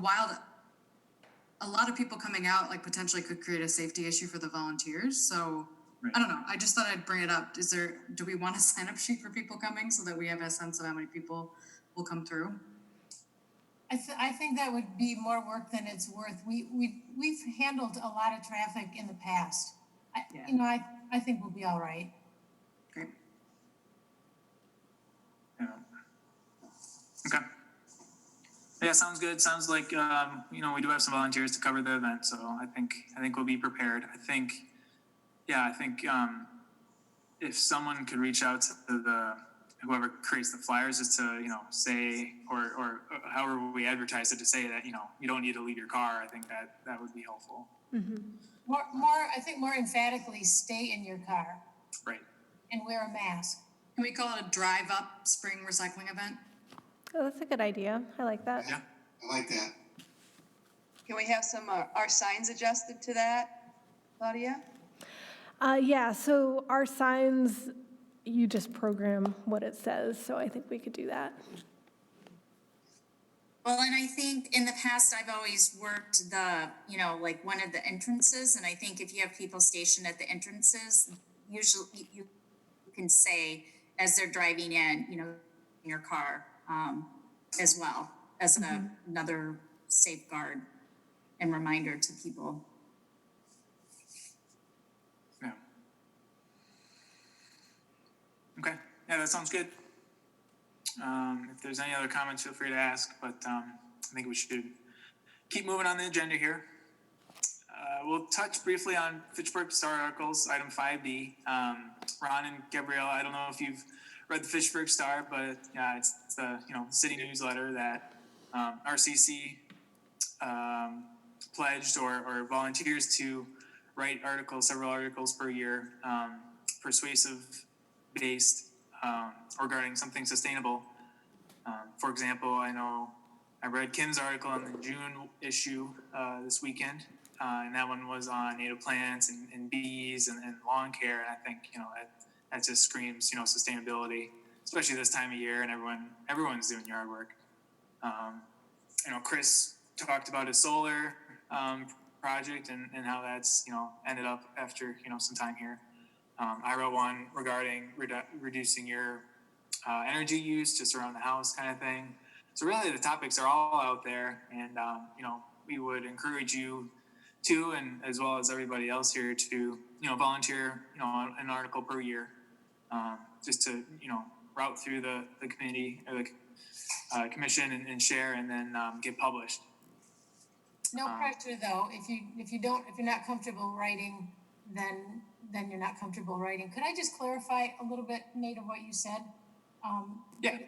lot of people coming out potentially could create a safety issue for the volunteers. So right. I don't know. I just thought I'd bring it up. Do we want a sign up sheet for people coming so that we have a sense of how many people will come through? I think that would be more work than it's worth. We've handled a lot of traffic in the past. I think we'll be all right. Great. Yeah. Okay. Yeah, sounds good. Sounds like we do have some volunteers to cover the event, so I think we'll be prepared. I think if someone could reach out to whoever creates the flyers, just to say or however we advertise it, to say that you don't need to leave your car. I think that would be helpful. I think more emphatically, stay in your car. Right. And wear a mask. Can we call it a drive-up spring recycling event? Oh, that's a good idea. I like that. Yeah. I like that. Can we have some, our signs adjusted to that, Claudia? Yeah, so our signs, you just program what it says, so I think we could do that. Well, and I think in the past, I've always worked the, like one of the entrances, and I think if you have people stationed at the entrances, usually you can say as they're driving in, in your car, as well as another safeguard and reminder to people. Yeah. Okay. Yeah, that sounds good. If there's any other comments, feel free to ask, but I think we should keep moving on the agenda here. We'll touch briefly on Fitchburg Star articles, item 5B. Ron and Gabriel, I don't know if you've read the Fitchburg Star, but yeah, it's the city newsletter that RCC pledged or volunteers to write articles, several articles per year, persuasive-based regarding something sustainable. For example, I know I read Kim's article in the June issue this weekend, and that one was on native plants and bees and lawn care. And I think that just screams sustainability, especially this time of year, and everyone's doing yard work. Chris talked about his solar project and how that's ended up after some time here. I wrote one regarding reducing your energy use just around the house kind of thing. So really the topics are all out there, and we would encourage you to, and as well as everybody else here, to volunteer an article per year, just to route through the committee or the commission and share, and then get published. No pressure though. If you're not comfortable writing, then you're not comfortable writing. Could I just clarify a little bit, Nate, of what you said? Yeah.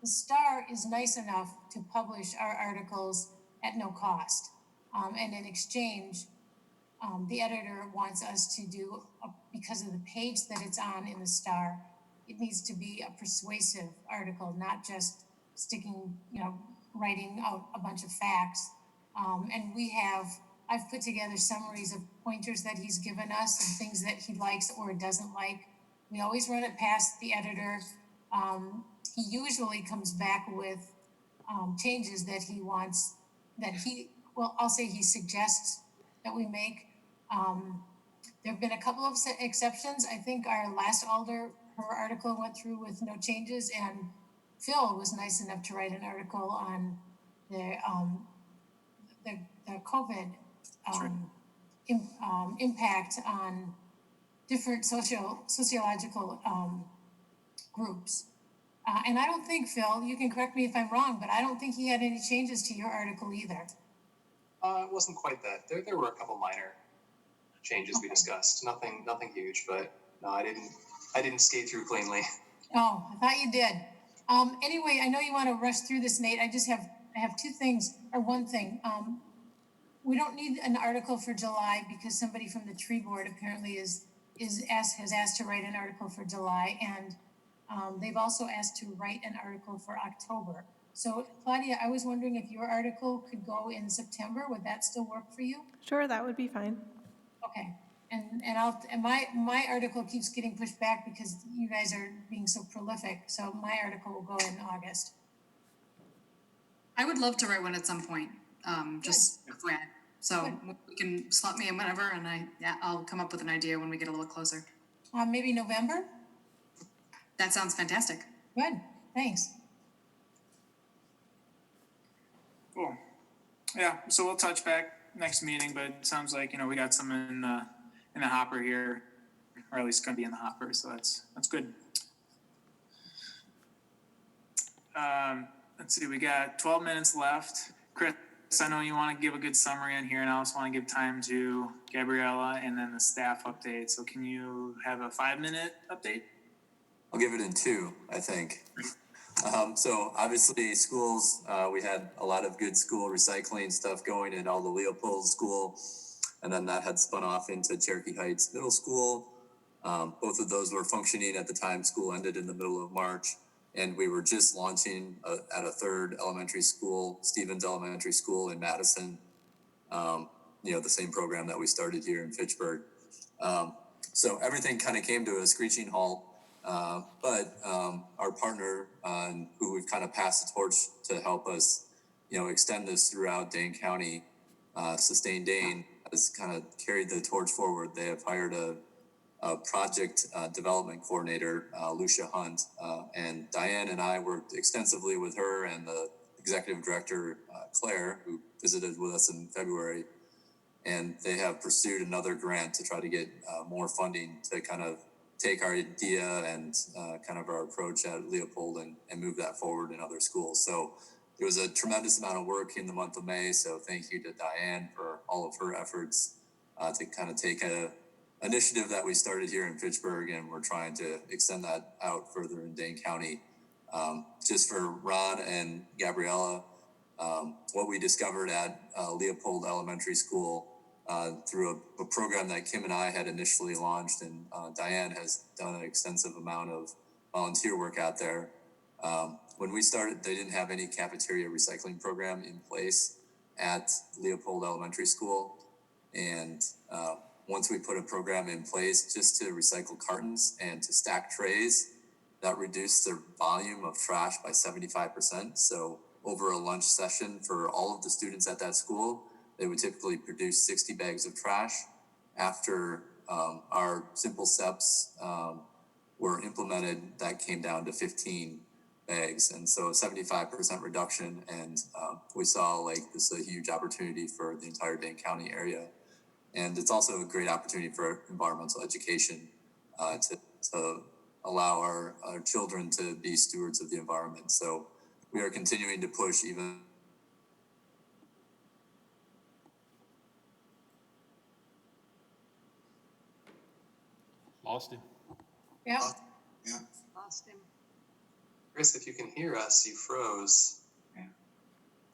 The Star is nice enough to publish our articles at no cost. And in exchange, the editor wants us to do, because of the page that it's on in the Star, it needs to be a persuasive article, not just writing out a bunch of facts. And I've put together summaries of pointers that he's given us and things that he likes or doesn't like. We always run it past the editor. He usually comes back with changes that he wants, I'll say he suggests that we make. There have been a couple of exceptions. I think our last alder, her article went through with no changes, and Phil was nice enough to write an article on the COVID impact on different sociological groups. And I don't think, Phil, you can correct me if I'm wrong, but I don't think he had any changes to your article either. It wasn't quite that. There were a couple minor changes we discussed. Nothing huge, but no, I didn't skate through cleanly. Oh, I thought you did. Anyway, I know you want to rush through this, Nate. I have two things, or one thing. We don't need an article for July because somebody from the tree board apparently has asked to write an article for July, and they've also asked to write an article for October. So Claudia, I was wondering if your article could go in September. Would that still work for you? Sure, that would be fine. Okay. And my article keeps getting pushed back because you guys are being so prolific. So my article will go in August. I would love to write one at some point, just FYI. So you can slot me in whenever, and I'll come up with an idea when we get a little closer. Maybe November? That sounds fantastic. Good, thanks. Cool. Yeah, so we'll touch back next meeting, but it sounds like we got some in the hopper here, or at least going to be in the hopper, so that's good. Let's see, we got 12 minutes left. Chris, I know you want to give a good summary in here, and I also want to give time to Gabriella and then the staff update. So can you have a 5-minute update? I'll give it in 2, I think. So obviously schools, we had a lot of good school recycling stuff going in all the Leopold School, and then that had spun off into Cherokee Heights Middle School. Both of those were functioning at the time school ended in the middle of March. And we were just launching at a third elementary school, Stevens Elementary School in Madison. The same program that we started here in Fitchburg. So everything kind of came to a screeching halt. But our partner, who we've kind of passed the torch to help us, extend this throughout Dane County, Sustain Dane, has kind of carried the torch forward. They have hired a project development coordinator, Lucia Hunt, and Diane and I worked extensively with her and the executive director, Claire, who visited with us in February. And they have pursued another grant to try to get more funding to kind of take our idea and kind of our approach at Leopold and move that forward in other schools. So it was a tremendous amount of work in the month of May. So thank you to Diane for all of her efforts to kind of take a initiative that we started here in Fitchburg, and we're trying to extend that out further in Dane County. Just for Ron and Gabriella, what we discovered at Leopold Elementary School through a program that Kim and I had initially launched, and Diane has done an extensive amount of volunteer work out there. When we started, they didn't have any cafeteria recycling program in place at Leopold Elementary School. And once we put a program in place just to recycle cartons and to stack trays, that reduced their volume of trash by 75%. So over a lunch session for all of the students at that school, they would typically produce 60 bags of trash. After our simple steps were implemented, that came down to 15 bags. And so a 75% reduction. And we saw like this is a huge opportunity for the entire Dane County area. And it's also a great opportunity for environmental education to allow our children to be stewards of the environment. So we are continuing to push even. Lost him. Yeah. Yeah. Lost him. Chris, if you can hear us, you froze.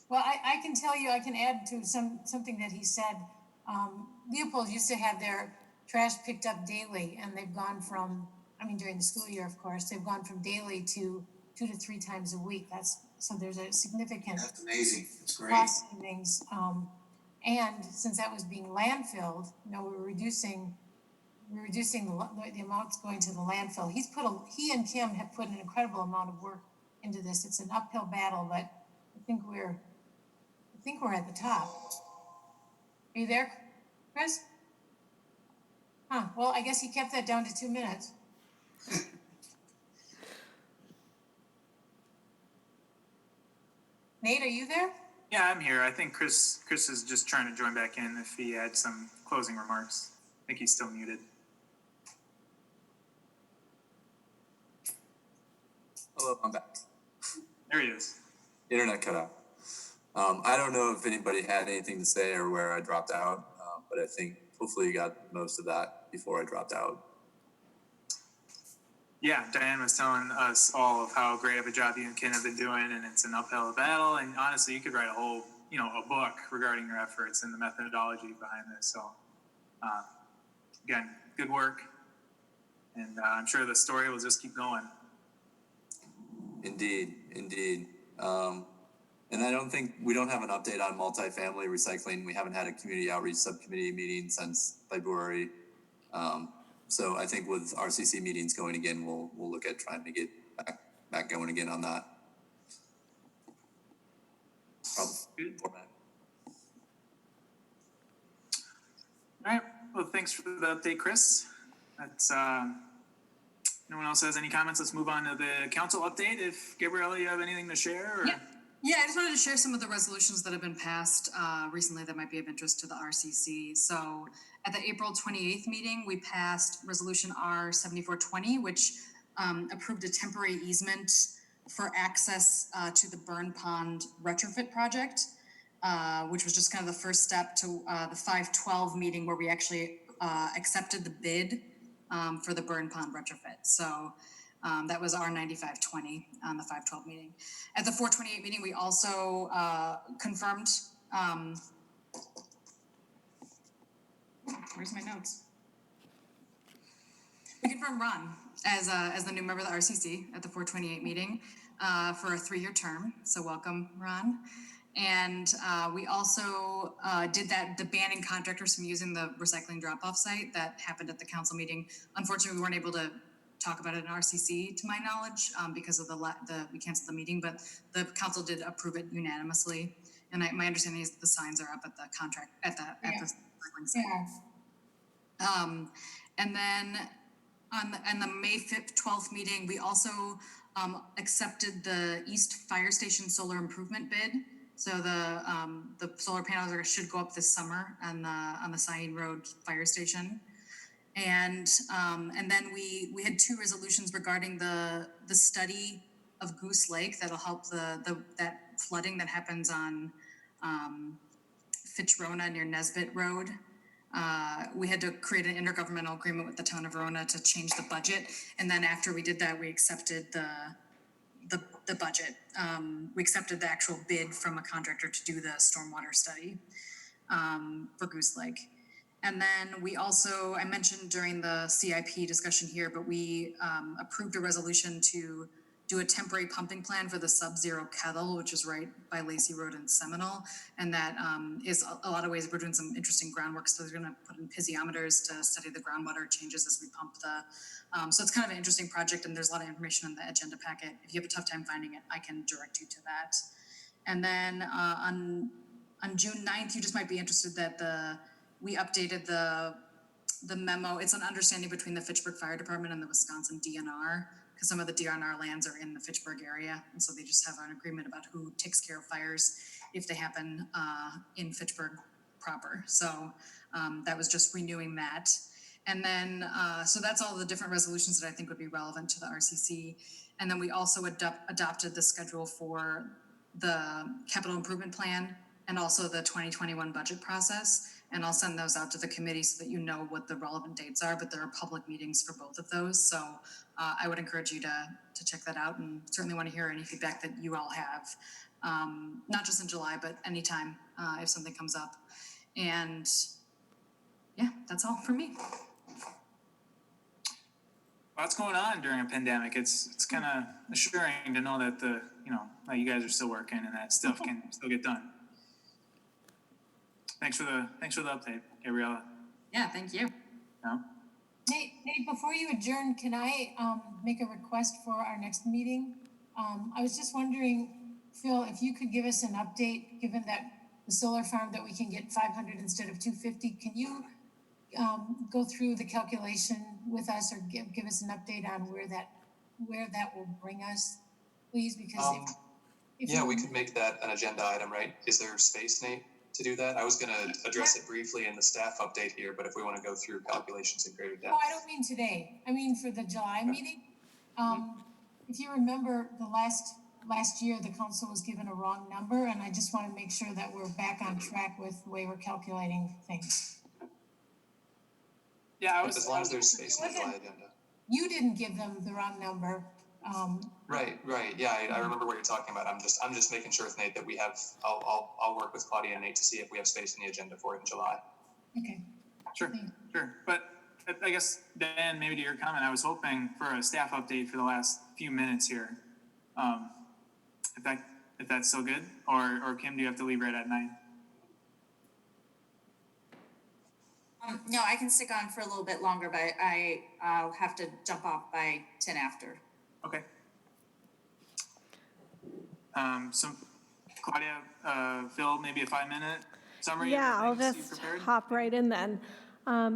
Well, I can tell you, I can add to something that he said. Leopold used to have their trash picked up daily, and they've gone from, during the school year, of course, they've gone from daily to 2 to 3 times a week. So there's a significant That's amazing. It's great. cost savings. And since that was being landfilled, we're reducing the amounts going to the landfill. He and Kim have put an incredible amount of work into this. It's an uphill battle, but I think we're at the top. Are you there, Chris? Well, I guess he kept that down to 2 minutes. Nate, are you there? Yeah, I'm here. I think Chris is just trying to join back in if he had some closing remarks. I think he's still muted. Hello, I'm back. There he is. Internet cut out. I don't know if anybody had anything to say or where I dropped out, but I think hopefully you got most of that before I dropped out. Yeah, Diane was telling us all of how great of a job you and Ken have been doing, and it's an uphill battle. And honestly, you could write a whole, a book regarding your efforts and the methodology behind this. So, again, good work, and I'm sure the story will just keep going. Indeed. And I don't think we don't have an update on multifamily recycling. We haven't had a community outreach subcommittee meeting since February. So I think with RCC meetings going again, we'll look at trying to get back going again on that. Good. All right. Well, thanks for the update, Chris. That's no one else has any comments. Let's move on to the council update. If Gabriella, you have anything to share? Or? Yeah, I just wanted to share some of the resolutions that have been passed recently that might be of interest to the RCC. So at the April 28th meeting, we passed Resolution R 7420, which approved a temporary easement for access to the Burn Pond retrofit project, which was just kind of the first step to the 512 meeting where we actually accepted the bid for the Burn Pond retrofit. So that was R 9520 on the 512 meeting. At the 428 meeting, we also confirmed, where's my notes? We confirm Ron as the new member of the RCC at the 428 meeting for a 3-year term. So welcome, Ron. And we also did the banning contractors from using the recycling drop-off site that happened at the council meeting. Unfortunately, we weren't able to talk about it in RCC, to my knowledge, because of we canceled the meeting, but the council did approve it unanimously. And my understanding is that the signs are up at the the recycling site. Yeah. And then on the May 5th, 12th meeting, we also accepted the East Fire Station solar improvement bid. So the solar panels should go up this summer on the Sain Road Fire Station. And then we had 2 resolutions regarding the study of Goose Lake that'll help that flooding that happens on Fitchburg near Nesbitt Road. We had to create an intergovernmental agreement with the town of Verona to change the budget. And then after we did that, we accepted the budget. We accepted the actual bid from a contractor to do the stormwater study for Goose Lake. And then we also, I mentioned during the CIP discussion here, but we approved a resolution to do a temporary pumping plan for the sub-zero kettle, which is right by Lacey Road in Seminole. And that is a lot of ways we're doing some interesting groundwork. So they're gonna put in piezometers to study the groundwater changes as we pump so it's kind of an interesting project, and there's a lot of information in the agenda packet. If you have a tough time finding it, I can direct you to that. And then on June 9th, you just might be interested that we updated the memo. It's an understanding between the Fitchburg Fire Department and the Wisconsin DNR, because some of the DNR lands are in the Fitchburg area. And so they just have an agreement about who takes care of fires if they happen in Fitchburg proper. So that was just renewing that. And then, so that's all the different resolutions that I think would be relevant to the RCC. And then we also adopted the schedule for the capital improvement plan and also the 2021 budget process. And I'll send those out to the committee so that you know what the relevant dates are, but there are public meetings for both of those. So I would encourage you to check that out, and certainly want to hear any feedback that you all have, not just in July, but anytime if something comes up. And yeah, that's all for me. Lots going on during a pandemic. It's kind of assuring to know that that you guys are still working and that stuff can still get done. Thanks for the update, Gabriella. Yeah, thank you. No? Nate, before you adjourn, can I make a request for our next meeting? I was just wondering, Phil, if you could give us an update, given that the solar farm that we can get 500 instead of 250, can you go through the calculation with us, or give us an update on where that will bring us, please? Because if we could make that an agenda item, right? Is there space, Nate, to do that? I was going to address it briefly in the staff update here, but if we want to go through calculations in greater depth. No, I don't mean today. I mean for the July meeting. If you remember, the last year, the council was given a wrong number, and I just want to make sure that we're back on track with the way we're calculating things. Yeah, as long as there's space in the July agenda. You didn't give them the wrong number. Right. Yeah, I remember what you're talking about. I'm just making sure with Nate that we have. I'll work with Claudia and Nate to see if we have space in the agenda for it in July. Okay. Sure. But I guess, Dan, maybe to your comment, I was hoping for a staff update for the last few minutes here. If that's still good, or Kim, do you have to leave right at 9? No, I can stick on for a little bit longer, but I'll have to jump off by 10 after. Okay. So Claudia, Phil, maybe a 5-minute summary. Yeah, I'll of the things you just prepared? hop right in then.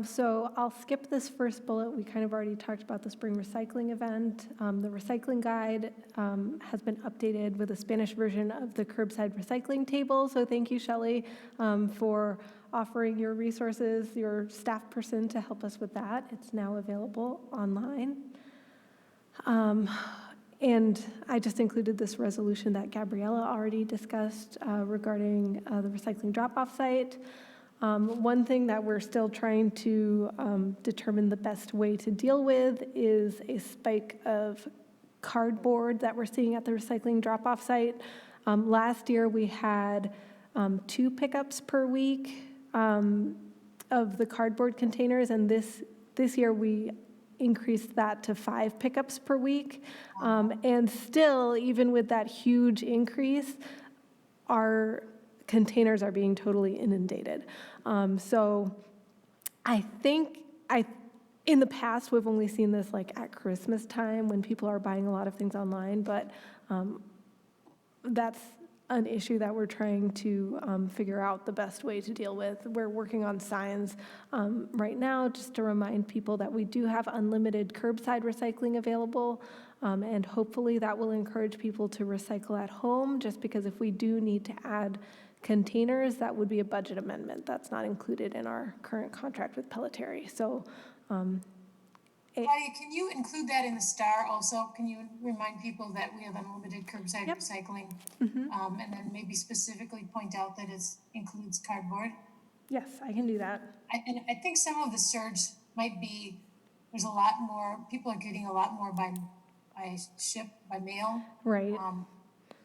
So I'll skip this first bullet. We kind of already talked about the spring recycling event. The recycling guide has been updated with a Spanish version of the curbside recycling table. So thank you, Shelley, for offering your resources, your staff person, to help us with that. It's now available online. And I just included this resolution that Gabriella already discussed regarding the recycling drop-off site. One thing that we're still trying to determine the best way to deal with is a spike of cardboard that we're seeing at the recycling drop-off site. Last year we had 2 pickups per week of the cardboard containers, and this year we increased that to 5 pickups per week. And still, even with that huge increase, our containers are being totally inundated. So I think in the past, we've only seen this like at Christmas time when people are buying a lot of things online, but that's an issue that we're trying to figure out the best way to deal with. We're working on signs right now just to remind people that we do have unlimited curbside recycling available, and hopefully that will encourage people to recycle at home, just because if we do need to add containers, that would be a budget amendment. That's not included in our current contract with Pelletary. So Claudia, can you include that in the STAR also? Can you remind people that we have unlimited curbside recycling? And then maybe specifically point out that it includes cardboard? yes, I can do that. And I think some of the surge might be, there's a lot more, people are getting a lot more by mail. Right.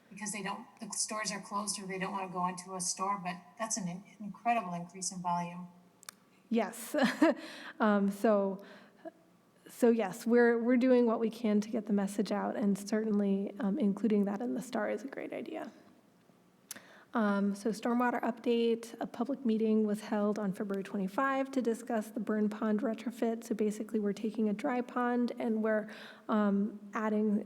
Because the stores are closed or they don't want to go into a store, but that's an incredible increase in volume. Yes. So yes, we're doing what we can to get the message out, and certainly including that in the STAR is a great idea. So stormwater update, a public meeting was held on February 25 to discuss the burn pond retrofit. So basically we're taking a dry pond and we're adding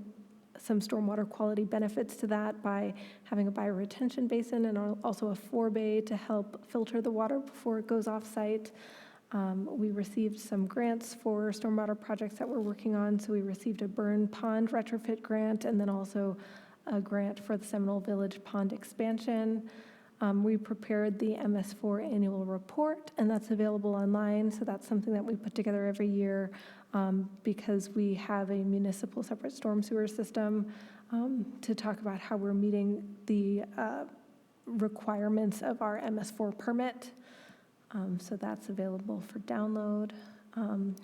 some stormwater quality benefits to that by having a bioretention basin and also a forebay to help filter the water before it goes off-site. We received some grants for stormwater projects that we're working on. So we received a burn pond retrofit grant and then also a grant for the Seminole Village pond expansion. We prepared the MS4 annual report, and that's available online. So that's something that we put together every year because we have a municipal separate storm sewer system to talk about how we're meeting the requirements of our MS4 permit. So that's available for download.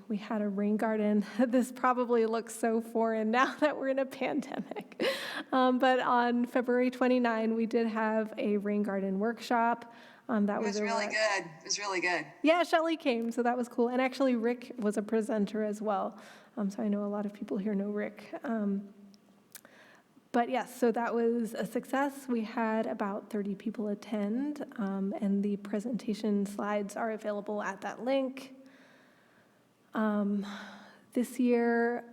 We had a rain garden. This probably looks so foreign now that we're in a pandemic. But on February 29, we did have a rain garden workshop. That was really good. It was really good. Yeah, Shelley came, so that was cool. And actually, Rick was a presenter as well. So I know a lot of people here know Rick. But yes, so that was a success. We had about 30 people attend, and the presentation slides are available at that link. This year,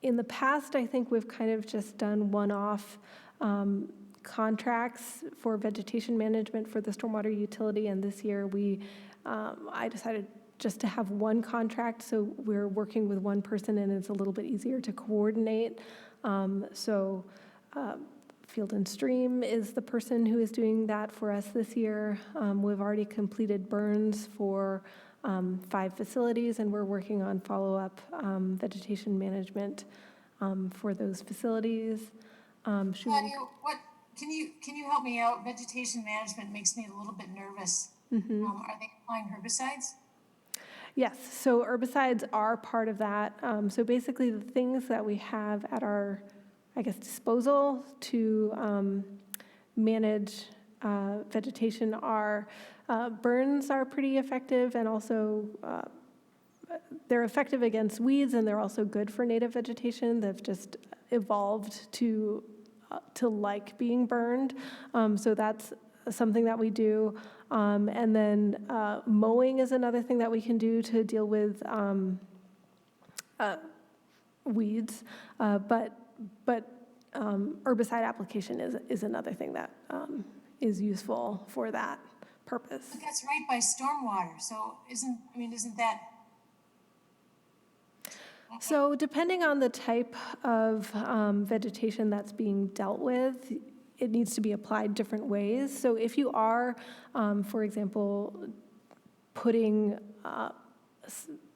in the past, I think we've kind of just done one-off contracts for vegetation management for the stormwater utility, and this year I decided just to have one contract, so we're working with one person and it's a little bit easier to coordinate. Field and Stream is the person who is doing that for us this year. We've already completed burns for 5 facilities, and we're working on follow-up vegetation management for those facilities. Claudia, can you help me out? Vegetation management makes me a little bit nervous. Are they applying herbicides? Yes, so herbicides are part of that. So basically the things that we have at our, disposal to manage vegetation are burns are pretty effective, and also they're effective against weeds, and they're also good for native vegetation. They've just evolved to like being burned. So that's something that we do. And then mowing is another thing that we can do to deal with weeds. But herbicide application is another thing that is useful for that purpose. But that's right by stormwater. So isn't that? So depending on the type of vegetation that's being dealt with, it needs to be applied different ways. So if you are, for example, putting an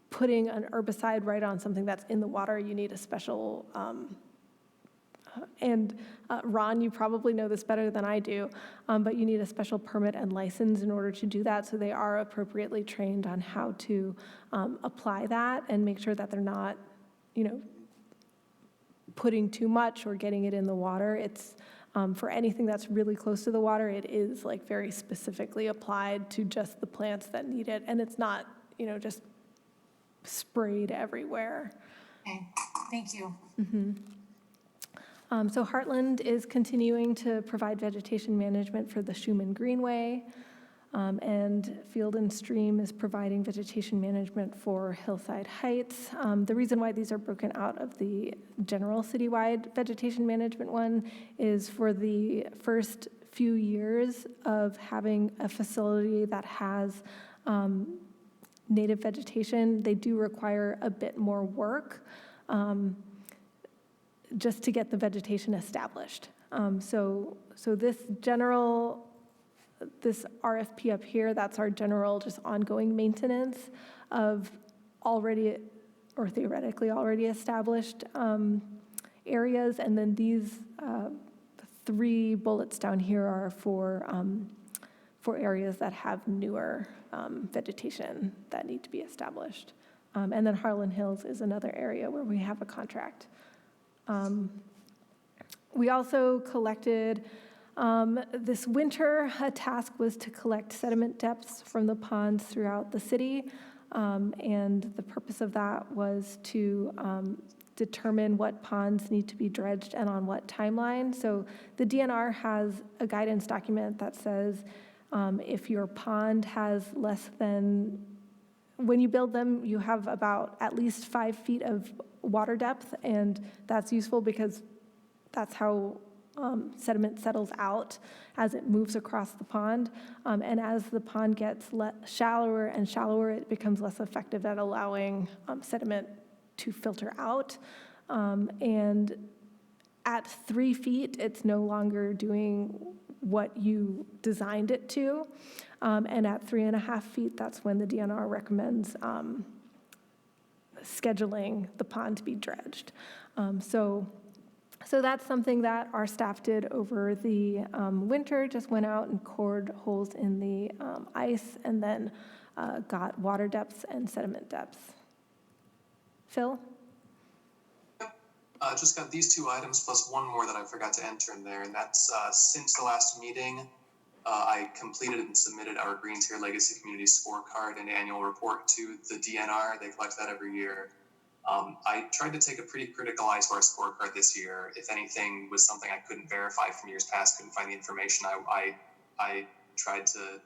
herbicide right on something that's in the water, you need a special, and Ron, you probably know this better than I do, but you need a special permit and license in order to do that. So they are appropriately trained on how to apply that and make sure that they're not, putting too much or getting it in the water. It's for anything that's really close to the water, it is like very specifically applied to just the plants that need it. And it's not, just sprayed everywhere. Okay, thank you. So Heartland is continuing to provide vegetation management for the Schumann Greenway, and Field and Stream is providing vegetation management for Hillside Heights. The reason why these are broken out of the general citywide vegetation management one is for the first few years of having a facility that has native vegetation, they do require a bit more work. Just to get the vegetation established. So this RFP up here, that's our general just ongoing maintenance of already or theoretically already established areas. And then these 3 bullets down here are for areas that have newer vegetation that need to be established. And then Harlan Hills is another area where we have a contract. We also collected, this winter, a task was to collect sediment depths from the ponds throughout the city. And the purpose of that was to determine what ponds need to be dredged and on what timeline. So the DNR has a guidance document that says if your pond has less than, when you build them, you have about at least 5 feet of water depth, and that's useful because that's how sediment settles out as it moves across the pond. And as the pond gets shallower and shallower, it becomes less effective at allowing sediment to filter out. And at 3 feet, it's no longer doing what you designed it to. And at 3.5 feet, that's when the DNR recommends scheduling the pond to be dredged. So that's something that our staff did over the winter, just went out and cored holes in the ice and then got water depths and sediment depths. Phil? Just got these 2 items plus one more that I forgot to enter in there, and that's since the last meeting, I completed and submitted our Green Tier Legacy Community Scorecard and annual report to the DNR. They collect that every year. I tried to take a pretty critical eye to our scorecard this year. If anything was something I couldn't verify from years past, couldn't find the information, I tried to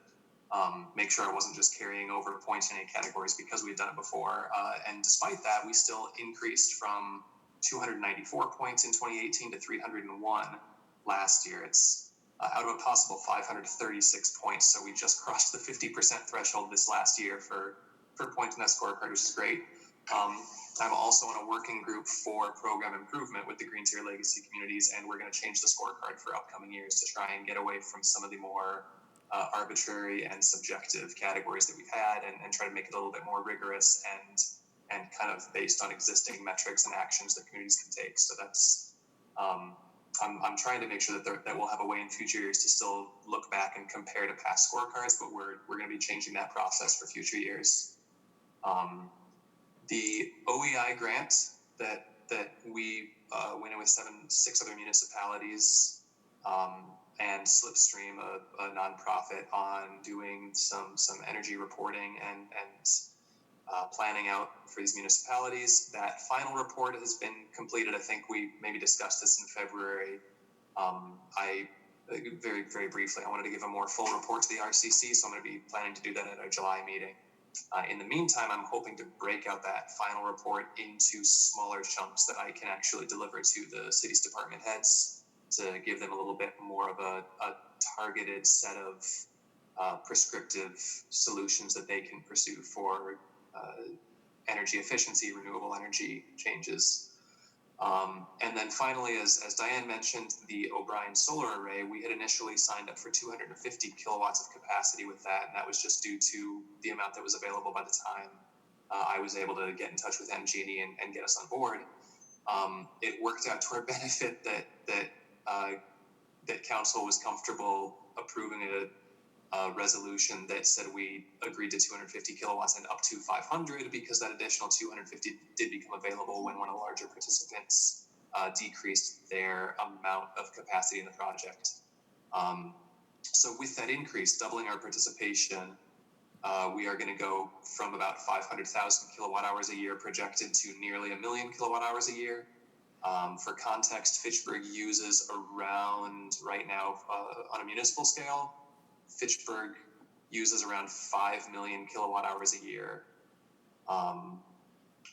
make sure I wasn't just carrying over points in any categories because we had done it before. And despite that, we still increased from 294 points in 2018 to 301 last year. It's out of a possible 536 points. So we just crossed the 50% threshold this last year for points in that scorecard, which is great. I'm also in a working group for program improvement with the Green Tier Legacy communities, and we're going to change the scorecard for upcoming years to try and get away from some of the more arbitrary and subjective categories that we've had, and try to make it a little bit more rigorous and kind of based on existing metrics and actions that communities can take. So that's I'm trying to make sure that we'll have a way in future years to still look back and compare to past scorecards, but we're going to be changing that process for future years. The OEI grant that we went in with 6 other municipalities and Slipstream, a nonprofit, on doing some energy reporting and planning out for these municipalities. That final report has been completed. I think we maybe discussed this in February. I very, very briefly, I wanted to give a more full report to the RCC, so I'm going to be planning to do that at our July meeting. In the meantime, I'm hoping to break out that final report into smaller chunks that I can actually deliver to the city's department heads to give them a little bit more of a targeted set of prescriptive solutions that they can pursue for energy efficiency, renewable energy changes. And then finally, as Diane mentioned, the O'Brien solar array, we had initially signed up for 250 kilowatts of capacity with that, and that was just due to the amount that was available by the time I was able to get in touch with MG&E and get us on board. It worked out to our benefit that council was comfortable approving a resolution that said we agreed to 250 kilowatts and up to 500, because that additional 250 did become available when one of the larger participants decreased their amount of capacity in the project. So with that increase, doubling our participation, We are going to go from about 500,000 kilowatt hours a year projected to nearly 1 million kilowatt hours a year. For context, Fitchburg uses around, right now, on a municipal scale, Fitchburg uses around 5 million kilowatt hours a year,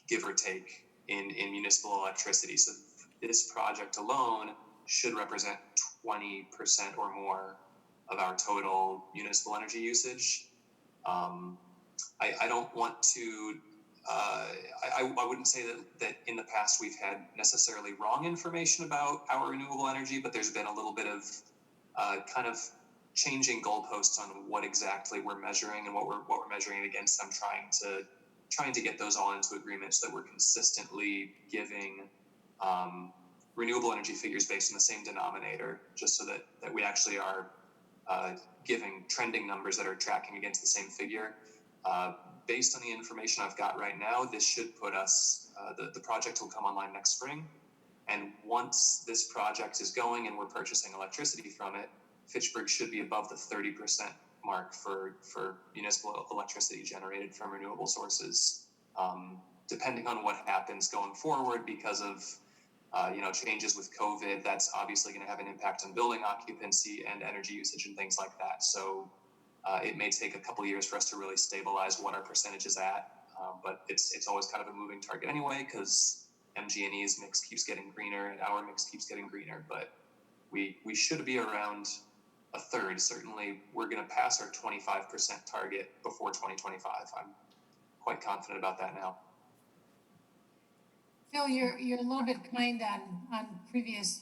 give or take, in municipal electricity. So this project alone should represent 20% or more of our total municipal energy usage. I don't want to, I wouldn't say that in the past we've had necessarily wrong information about our renewable energy, but there's been a little bit of kind of changing goalposts on what exactly we're measuring and what we're measuring it against. I'm trying to get those all into agreement so that we're consistently giving renewable energy figures based on the same denominator, just so that we actually are giving trending numbers that are tracking against the same figure. Based on the information I've got right now, this should put us, the project will come online next spring. And once this project is going and we're purchasing electricity from it, Fitchburg should be above the 30% mark for municipal electricity generated from renewable sources. Depending on what happens going forward because of changes with COVID, that's obviously going to have an impact on building occupancy and energy usage and things like that. So it may take a couple of years for us to really stabilize what our percentage is at, but it's always kind of a moving target anyway, because MG&E's mix keeps getting greener and our mix keeps getting greener. But we should be around a third. Certainly, we're going to pass our 25% target before 2025. I'm quite confident about that now. Phil, you're a little bit kind on previous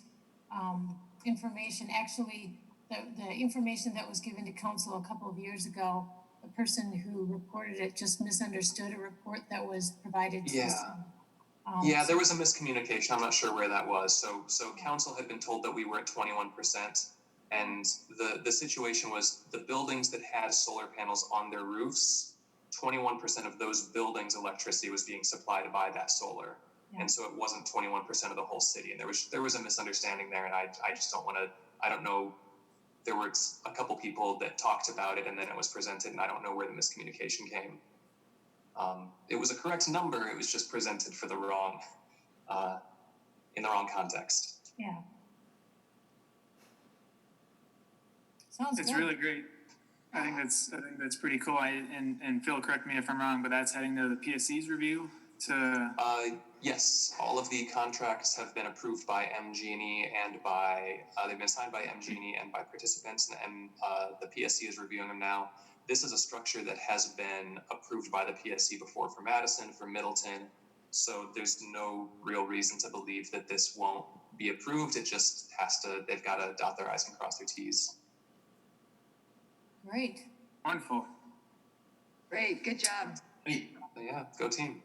information. Actually, the information that was given to council a couple of years ago, the person who reported it just misunderstood a report that was provided to us. Yeah, there was a miscommunication. I'm not sure where that was. So council had been told that we were at 21%, and the situation was the buildings that had solar panels on their roofs, 21% of those buildings' electricity was being supplied by that solar. Yeah. And so it wasn't 21% of the whole city. And there was a misunderstanding there, and I just don't want to, I don't know, there were a couple people that talked about it and then it was presented, and I don't know where the miscommunication came. It was a correct number, it was just presented for the wrong, in the wrong context. Yeah. Sounds It's good. really great. I think that's pretty cool. And Phil, correct me if I'm wrong, but that's heading to the PSC's review to. Yes, all of the contracts have been approved by MG&E and by they've been signed by MG&E and by participants, and the PSC is reviewing them now. This is a structure that has been approved by the PSC before for Madison, for Middleton, so there's no real reason to believe that this won't be approved. It just has to. They've got to dot their I's and cross their T's. Great. Wonderful. Great, good job. Yeah, go team.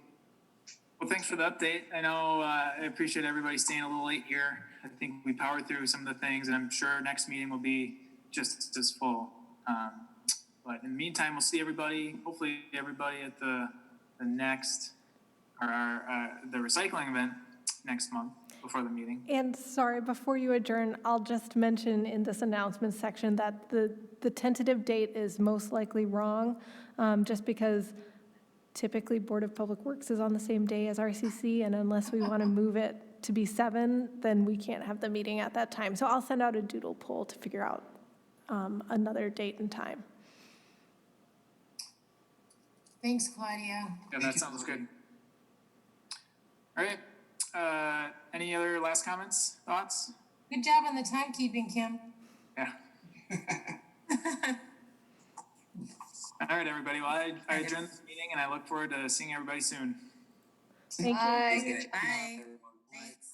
Well, thanks for the update. I know I appreciate everybody staying a little late here. I think we powered through some of the things, and I'm sure next meeting will be just as full. But in the meantime, we'll see everybody, hopefully everybody at the next, the recycling event next month before the meeting. And sorry, before you adjourn, I'll just mention in this announcement section that the tentative date is most likely wrong, just because typically Board of Public Works is on the same day as RCC, and unless we want to move it to be 7, then we can't have the meeting at that time. So I'll send out a doodle poll to figure out another date and time. Thanks, Claudia. Yeah, that sounds good. All right. Any other last comments, thoughts? Good job on the timekeeping, Kim. Yeah. All right, everybody. Well, I adjourn this meeting, and I look forward to seeing everybody soon. Thank you. Bye. Bye. Thanks.